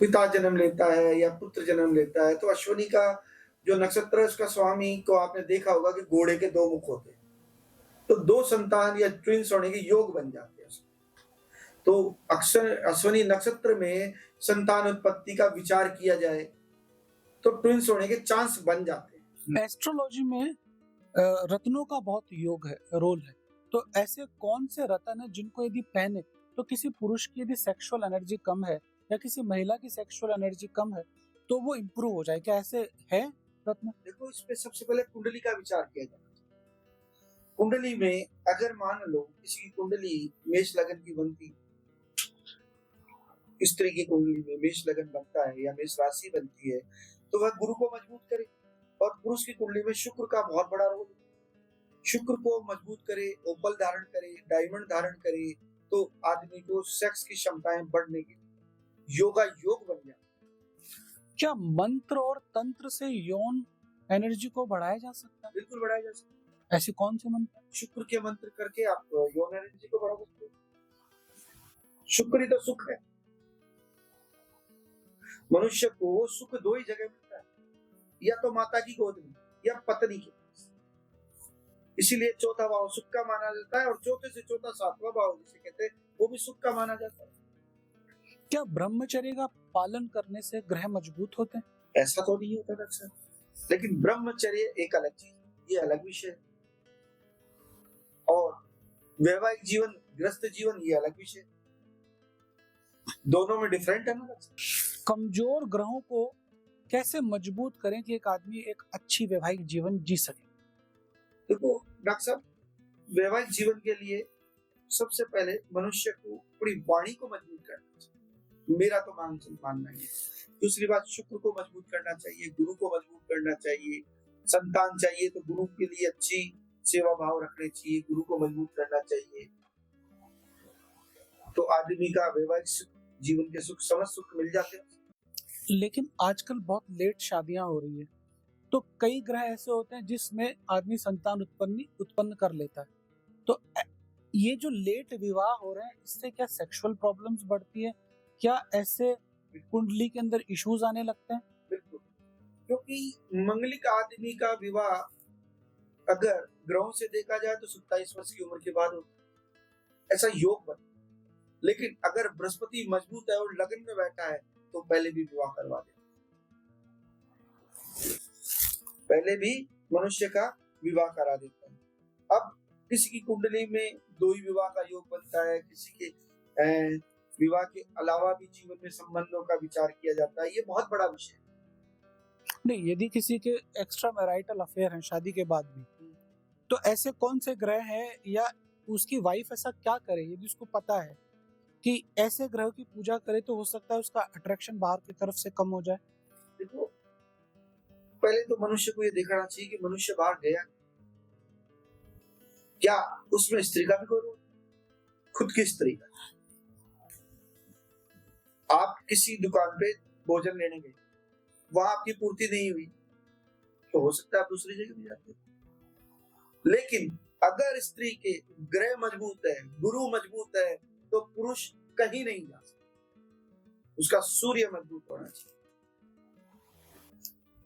पिता जन्म लेता है या पुत्र जन्म लेता है तो अश्विनी का जो नक्षत्र है उसका स्वामी को आपने देखा होगा कि घोड़े के 2 मुख होते हैं, तो 2 संतान या ट्विंस होने के योग बन जाते हैं। तो अक्सर अश्विनी नक्षत्र में संतान उत्पत्ति का विचार किया जाए तो ट्विंस होने के चांस बन जाते हैं। एस्ट्रोलॉजी में रत्नों का बहुत योग है, रोल है। तो ऐसे कौन से रत्न है जिनको यदि पहने तो किसी पुरुष की यदि सेक्सुअल एनर्जी कम है या किसी महिला की सेक्सुअल एनर्जी कम है तो वो इम्प्रूव हो जाए? क्या ऐसे है रत्न? देखो, इस पे सबसे पहले कुंडली का विचार किया जाए। कुंडली में अगर मान लो किसी की कुंडली मेष लगन की बनती, स्त्री की कुंडली में मेष लगन बनता है या मेष राशि बनती है तो वह गुरु को मजबूत करे, और पुरुष की कुंडली में शुक्र का बहुत बड़ा रोल है। शुक्र को मजबूत करे, ओपल धारण करे, डायमंड धारण करे तो आदमी को सेक्स की क्षमताएं बढ़ने की योगा योग बन जाए। क्या मंत्र और तंत्र से यौन एनर्जी को बढ़ाया जा सकता है? बिल्कुल बढ़ाया जा सकता है। ऐसे कौन से मंत्र? शुक्र के मंत्र करके आप यौन एनर्जी को बढ़ा सकते हो। शुक्र ही तो सुख है। मनुष्य को सुख दो ही जगह मिलता है, या तो माता की गोद में या पत्नी के पास। इसीलिए चौथा भाव सुख का माना जाता है, और चौथे से चौथा सातवां भाव जिसे कहते हैं वो भी सुख का माना जाता है। क्या ब्रह्मचर्य का पालन करने से ग्रह मजबूत होते हैं? ऐसा तो नहीं होता अक्सर, लेकिन ब्रह्मचर्य एक अलग चीज, ये अलग विषय है, और वैवाहिक जीवन, गृहस्थ जीवन, ये अलग विषय है। दोनों में डिफरेंट है ना। कमजोर ग्रहों को कैसे मजबूत करें कि एक आदमी एक अच्छी वैवाहिक जीवन जी सके? देखो डॉक्टर साहब, वैवाहिक जीवन के लिए सबसे पहले मनुष्य को अपनी वाणी को मजबूत करना चाहिए, मेरा तो मानना है। दूसरी बात, शुक्र को मजबूत करना चाहिए, गुरु को मजबूत करना चाहिए। संतान चाहिए तो गुरु के लिए अच्छी सेवा भाव रखने चाहिए, गुरु को मजबूत करना चाहिए। तो आदमी का वैवाहिक जीवन के सुख समझ सुख मिल जाते हैं। लेकिन आजकल बहुत लेट शादियां हो रही है, तो कई ग्रह ऐसे होते हैं जिसमें आदमी संतान उत्पन्न कर लेता है। तो ये जो लेट विवाह हो रहे हैं, इससे क्या सेक्सुअल प्रॉब्लम्स बढ़ती है? क्या ऐसे कुंडली के अंदर इश्यूज आने लगते हैं? बिल्कुल, क्योंकि मंगलिक आदमी का विवाह अगर ग्रहों से देखा जाए तो 27 वर्ष की उम्र के बाद होता है, ऐसा योग बन। लेकिन अगर बृहस्पति मजबूत है और लगन में बैठा है तो पहले भी विवाह करवा दे, पहले भी मनुष्य का विवाह करा देता है। अब किसी की कुंडली में दो ही विवाह का योग बनता है, किसी के विवाह के अलावा भी जीवन में संबंधों का विचार किया जाता है, ये बहुत बड़ा विषय है। नहीं, यदि किसी के एक्स्ट्रा मैरिटल अफेयर हैं शादी के बाद भी, तो ऐसे कौन से ग्रह हैं, या उसकी वाइफ ऐसा क्या करे यदि उसको पता है कि ऐसे ग्रह की पूजा करे तो हो सकता है उसका अट्रैक्शन बाहर की तरफ से कम हो जाए? देखो, पहले तो मनुष्य को ये देखना चाहिए कि मनुष्य बाहर गया, क्या उसमें स्त्री का भी कोई रोल, खुद की स्त्री का। आप किसी दुकान पे भोजन लेने गए, वहां आपकी पूर्ति नहीं हुई, तो हो सकता है आप दूसरी जगह भी जाते। लेकिन अगर स्त्री के ग्रह मजबूत है, गुरु मजबूत है, तो पुरुष कहीं नहीं जा सकता। उसका सूर्य मजबूत होना चाहिए,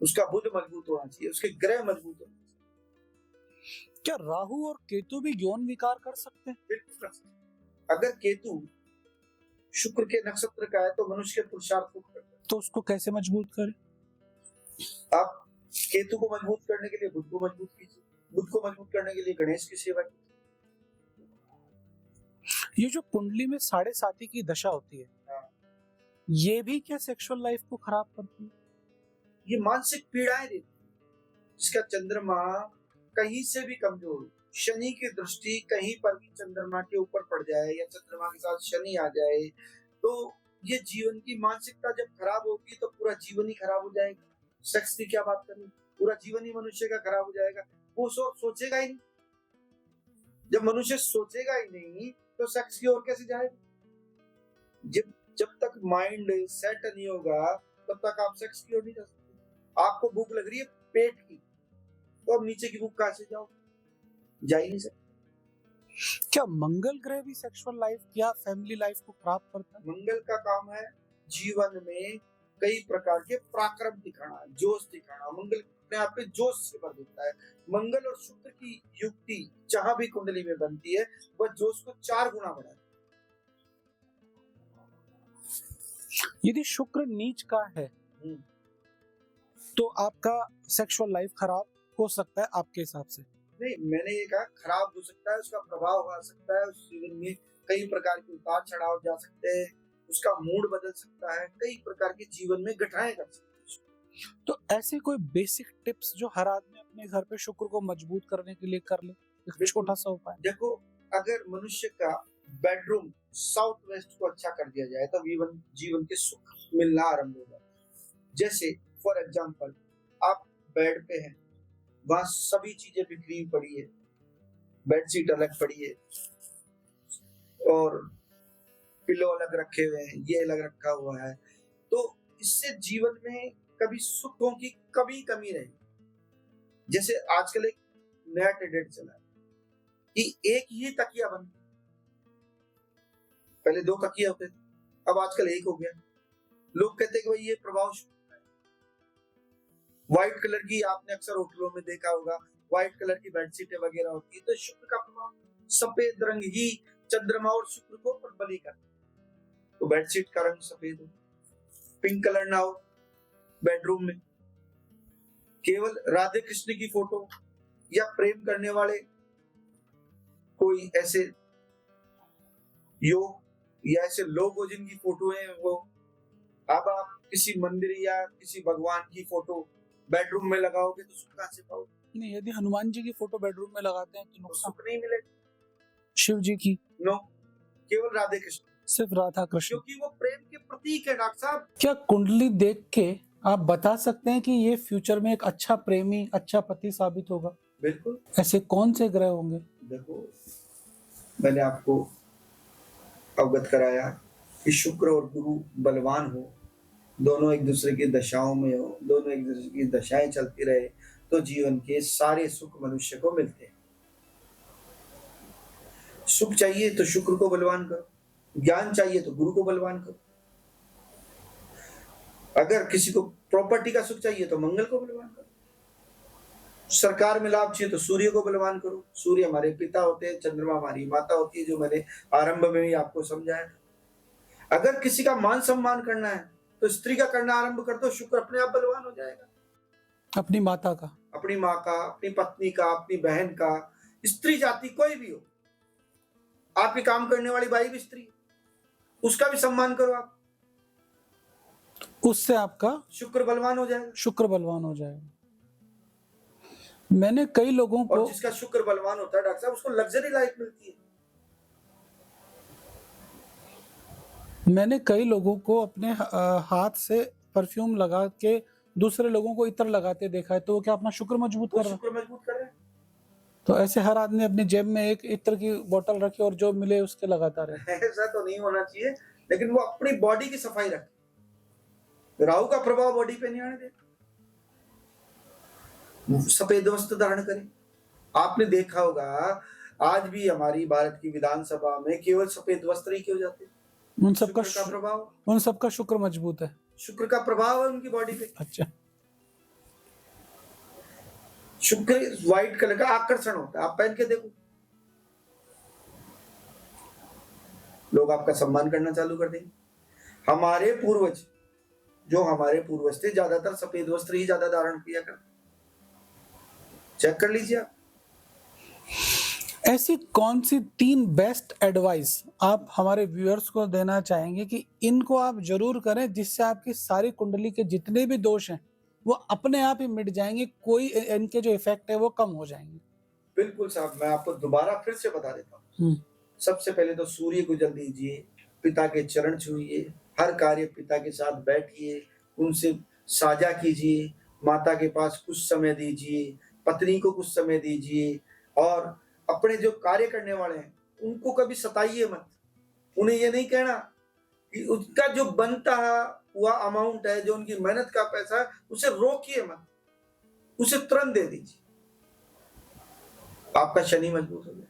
उसका बुध मजबूत होना चाहिए, उसके ग्रह मजबूत होना चाहिए। क्या राहु और केतु भी यौन विकार कर सकते हैं? बिल्कुल कर सकते हैं। अगर केतु शुक्र के नक्षत्र का है तो मनुष्य के पुरुषार्थ को करता है। तो उसको कैसे मजबूत करें? आप केतु को मजबूत करने के लिए बुध को मजबूत कीजिए, बुध को मजबूत करने के लिए गणेश की सेवा कीजिए। ये जो कुंडली में 7.5 की दशा होती है, ये भी क्या सेक्सुअल लाइफ को खराब करती है? ये मानसिक पीड़ाएं देती है। जिसका चंद्रमा कहीं से भी कमजोर, शनि की दृष्टि कहीं पर भी चंद्रमा के ऊपर पड़ जाए या चंद्रमा के साथ शनि आ जाए, तो ये जीवन की मानसिकता जब खराब होगी तो पूरा जीवन ही खराब हो जाएगा। सेक्स की क्या बात करनी, पूरा जीवन ही मनुष्य का खराब हो जाएगा। वो सोचेगा ही नहीं। जब मनुष्य सोचेगा ही नहीं तो सेक्स की ओर कैसे जाएगा? जब तक माइंड सेट नहीं होगा तब तक आप सेक्स की ओर नहीं जा सकते। आपको भूख लग रही है पेट की, तो अब नीचे की भूख कहां से जाओ? जा ही नहीं सकते। क्या मंगल ग्रह भी सेक्सुअल लाइफ या फैमिली लाइफ को खराब करता है? मंगल का काम है जीवन में कई प्रकार के पराक्रम दिखाना, जोश दिखाना। मंगल अपने आप में जोश से भर देता है। मंगल और शुक्र की युक्ति जहां भी कुंडली में बनती है वह जोश को 4 गुना बढ़ाती है। यदि शुक्र नीच का है तो आपका सेक्सुअल लाइफ खराब हो सकता है आपके हिसाब से? नहीं, मैंने ये कहा खराब हो सकता है, उसका प्रभाव आ सकता है, उस जीवन में कई प्रकार के उतार चढ़ाव जा सकते हैं, उसका मूड बदल सकता है, कई प्रकार के जीवन में घटनाएं कर सकते हैं। तो ऐसे कोई बेसिक टिप्स जो हर आदमी अपने घर पे शुक्र को मजबूत करने के लिए कर ले, एक छोटा सा उपाय? देखो, अगर मनुष्य का बेडरूम साउथ वेस्ट को अच्छा कर दिया जाए तो जीवन के सुख मिलना आरंभ हो जाए। जैसे फॉर एग्जाम्पल, आप बेड पे हैं, वहां सभी चीजें बिखरी पड़ी है, बेडशीट अलग पड़ी है और पिलो अलग रखे हुए हैं, ये अलग रखा हुआ है, तो इससे जीवन में कभी सुखों की कभी कमी रहेगी। जैसे आजकल एक नया ट्रेंड चला है कि एक ही तकिया बनता है। पहले 2 तकिए होते थे, अब आजकल एक हो गया। लोग कहते हैं कि भाई ये प्रभाव व्हाइट कलर की, आपने अक्सर होटलों में देखा होगा, व्हाइट कलर की बेडशीटें वगैरह होती है, तो शुक्र का प्रभाव। सफेद रंग ही चंद्रमा और शुक्र को प्रबली करता है, तो बेडशीट का रंग सफेद हो। पिंक कलर ना हो बेडरूम में। केवल राधे कृष्ण की फोटो या प्रेम करने वाले कोई ऐसे योग या ऐसे लोग हो जिनकी फोटो है वो, अब आप किसी मंदिर या किसी भगवान की फोटो बेडरूम में लगाओगे तो सुख कहां से पाओगे? नहीं, यदि हनुमान जी की फोटो बेडरूम में लगाते हैं तो तो नुकसान। सुख नहीं मिलेगा। शिव जी की? नो, केवल राधे कृष्ण, सिर्फ राधा कृष्ण। क्योंकि वो प्रेम के प्रतीक है डॉक्टर साहब। क्या कुंडली देख के आप बता सकते हैं कि ये फ्यूचर में एक अच्छा प्रेमी, अच्छा पति साबित होगा? बिल्कुल। ऐसे कौन से ग्रह होंगे? देखो, मैंने आपको अवगत कराया कि शुक्र और गुरु बलवान हो, दोनों एक दूसरे की दशाओं में हो, दोनों एक दूसरे की दशाएं चलती रहे, तो जीवन के सारे सुख मनुष्य को मिलते हैं। सुख चाहिए तो शुक्र को बलवान करो, ज्ञान चाहिए तो गुरु को बलवान करो। अगर किसी को प्रॉपर्टी का सुख चाहिए तो मंगल को बलवान करो। सरकार में लाभ चाहिए तो सूर्य को बलवान करो। सूर्य हमारे पिता होते हैं, चंद्रमा हमारी माता होती है, जो मैंने आरंभ में ही आपको समझाया। अगर किसी का मान सम्मान करना है तो स्त्री का करना आरंभ कर दो, शुक्र अपने आप बलवान हो जाएगा। अपनी माता का, अपनी माँ का, अपनी पत्नी का, अपनी बहन का, स्त्री जाति कोई भी हो, आपकी काम करने वाली बाई भी स्त्री, उसका भी सम्मान करो आप, उससे आपका शुक्र बलवान हो जाएगा। शुक्र बलवान हो जाएगा। मैंने कई लोगों और को जिसका शुक्र बलवान होता है डॉक्टर साहब, उसको लग्जरी लाइफ मिलती है। मैंने कई लोगों को अपने हाथ से परफ्यूम लगा के दूसरे लोगों को इत्र लगाते देखा है, तो वो क्या अपना शुक्र मजबूत वो कर रहा है? शुक्र मजबूत कर रहे हैं। तो ऐसे हर आदमी अपनी जेब में एक इत्र की बोतल रखे और जो मिले उसके लगाता रहे। ऐसा तो नहीं होना चाहिए, लेकिन वो अपनी बॉडी की सफाई रखे। राहु का प्रभाव बॉडी पे नहीं आने दे। सफेद वस्त्र धारण करें। आपने देखा होगा आज भी हमारी भारत की विधानसभा में केवल सफेद वस्त्र ही क्यों जाते हैं? उन सबका शुक्र का प्रभाव, उन सबका शुक्र मजबूत है। शुक्र का प्रभाव है उनकी बॉडी पे। अच्छा, शुक्र व्हाइट कलर का आकर्षण होता है, आप पहन के देखो, लोग आपका सम्मान करना चालू कर देंगे। हमारे पूर्वज, जो हमारे पूर्वज थे, ज्यादातर सफेद वस्त्र ही ज्यादा धारण किया करते। चेक कर लीजिए आप। ऐसी कौन सी 3 बेस्ट एडवाइस आप हमारे व्यूअर्स को देना चाहेंगे कि इनको आप जरूर करें, जिससे आपकी सारी कुंडली के जितने भी दोष हैं वो अपने आप ही मिट जाएंगे, कोई इनके जो इफेक्ट है वो कम हो जाएंगे? बिल्कुल साहब, मैं आपको दोबारा फिर से बता देता हूँ। सबसे पहले तो सूर्य को जल दीजिए, पिता के चरण छुइए, हर कार्य पिता के साथ बैठिए, उनसे साझा कीजिए, माता के पास कुछ समय दीजिए, पत्नी को कुछ समय दीजिए, और अपने जो कार्य करने वाले हैं उनको कभी सताइए मत। उन्हें ये नहीं कहना कि उसका जो बनता हुआ अमाउंट है, जो उनकी मेहनत का पैसा है, उसे रोकिए मत, उसे तुरंत दे दीजिए। आपका शनि मजबूत हो जाए।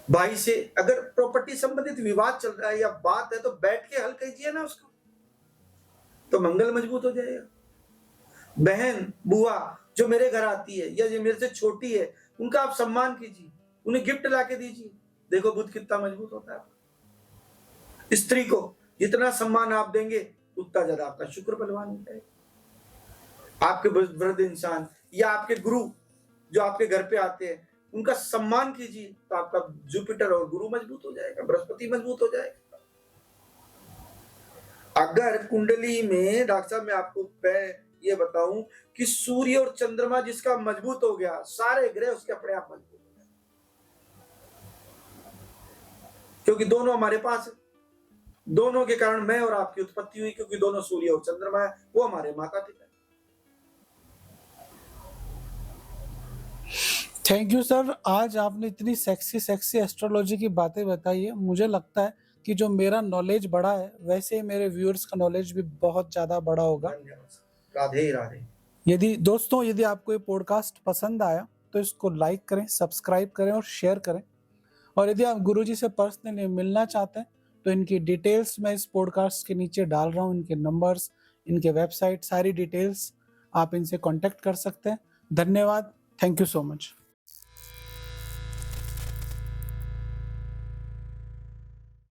भाई से अगर प्रॉपर्टी संबंधित विवाद चल रहा है या बात है तो बैठ के हल कीजिए ना उसको, तो मंगल मजबूत हो जाएगा। बहन, बुआ जो मेरे घर आती है या जो मेरे से छोटी है, उनका आप सम्मान कीजिए, उन्हें गिफ्ट लाके दीजिए। देखो बुध कितना मजबूत होता है। स्त्री को जितना सम्मान आप देंगे उतना ज्यादा आपका शुक्र बलवान हो जाएगा। आपके वृद्ध इंसान या आपके गुरु जो आपके घर पे आते हैं, उनका सम्मान कीजिए, तो आपका जुपिटर और गुरु मजबूत हो जाएगा, बृहस्पति मजबूत हो जाएगा। अगर कुंडली में डॉक्टर साहब मैं आपको ये बताऊं कि सूर्य और चंद्रमा जिसका मजबूत हो गया, सारे ग्रह उसके अपने आप मजबूत हो गए, क्योंकि दोनों हमारे पास है। दोनों के कारण मैं और आपकी उत्पत्ति हुई, क्योंकि दोनों सूर्य और चंद्रमा है, वो हमारे माता पिता। थैंक यू सर, आज आपने इतनी सेक्सी एस्ट्रोलॉजी की बातें बताई है। मुझे लगता है कि जो मेरा नॉलेज बढ़ा है वैसे ही मेरे व्यूअर्स का नॉलेज भी बहुत ज़्यादा बड़ा होगा। धन्यवाद। राधे राधे। यदि आपको ये पॉडकास्ट पसंद आया तो इसको लाइक करें, सब्सक्राइब करें और शेयर करें। और यदि आप गुरुजी से पर्सनली मिलना चाहते हैं तो इनकी डिटेल्स मैं इस पॉडकास्ट के नीचे डाल रहा हूँ, इनके नंबर्स, इनके वेबसाइट, सारी डिटेल्स आप इनसे कांटेक्ट कर सकते हैं। धन्यवाद। Thank you so much.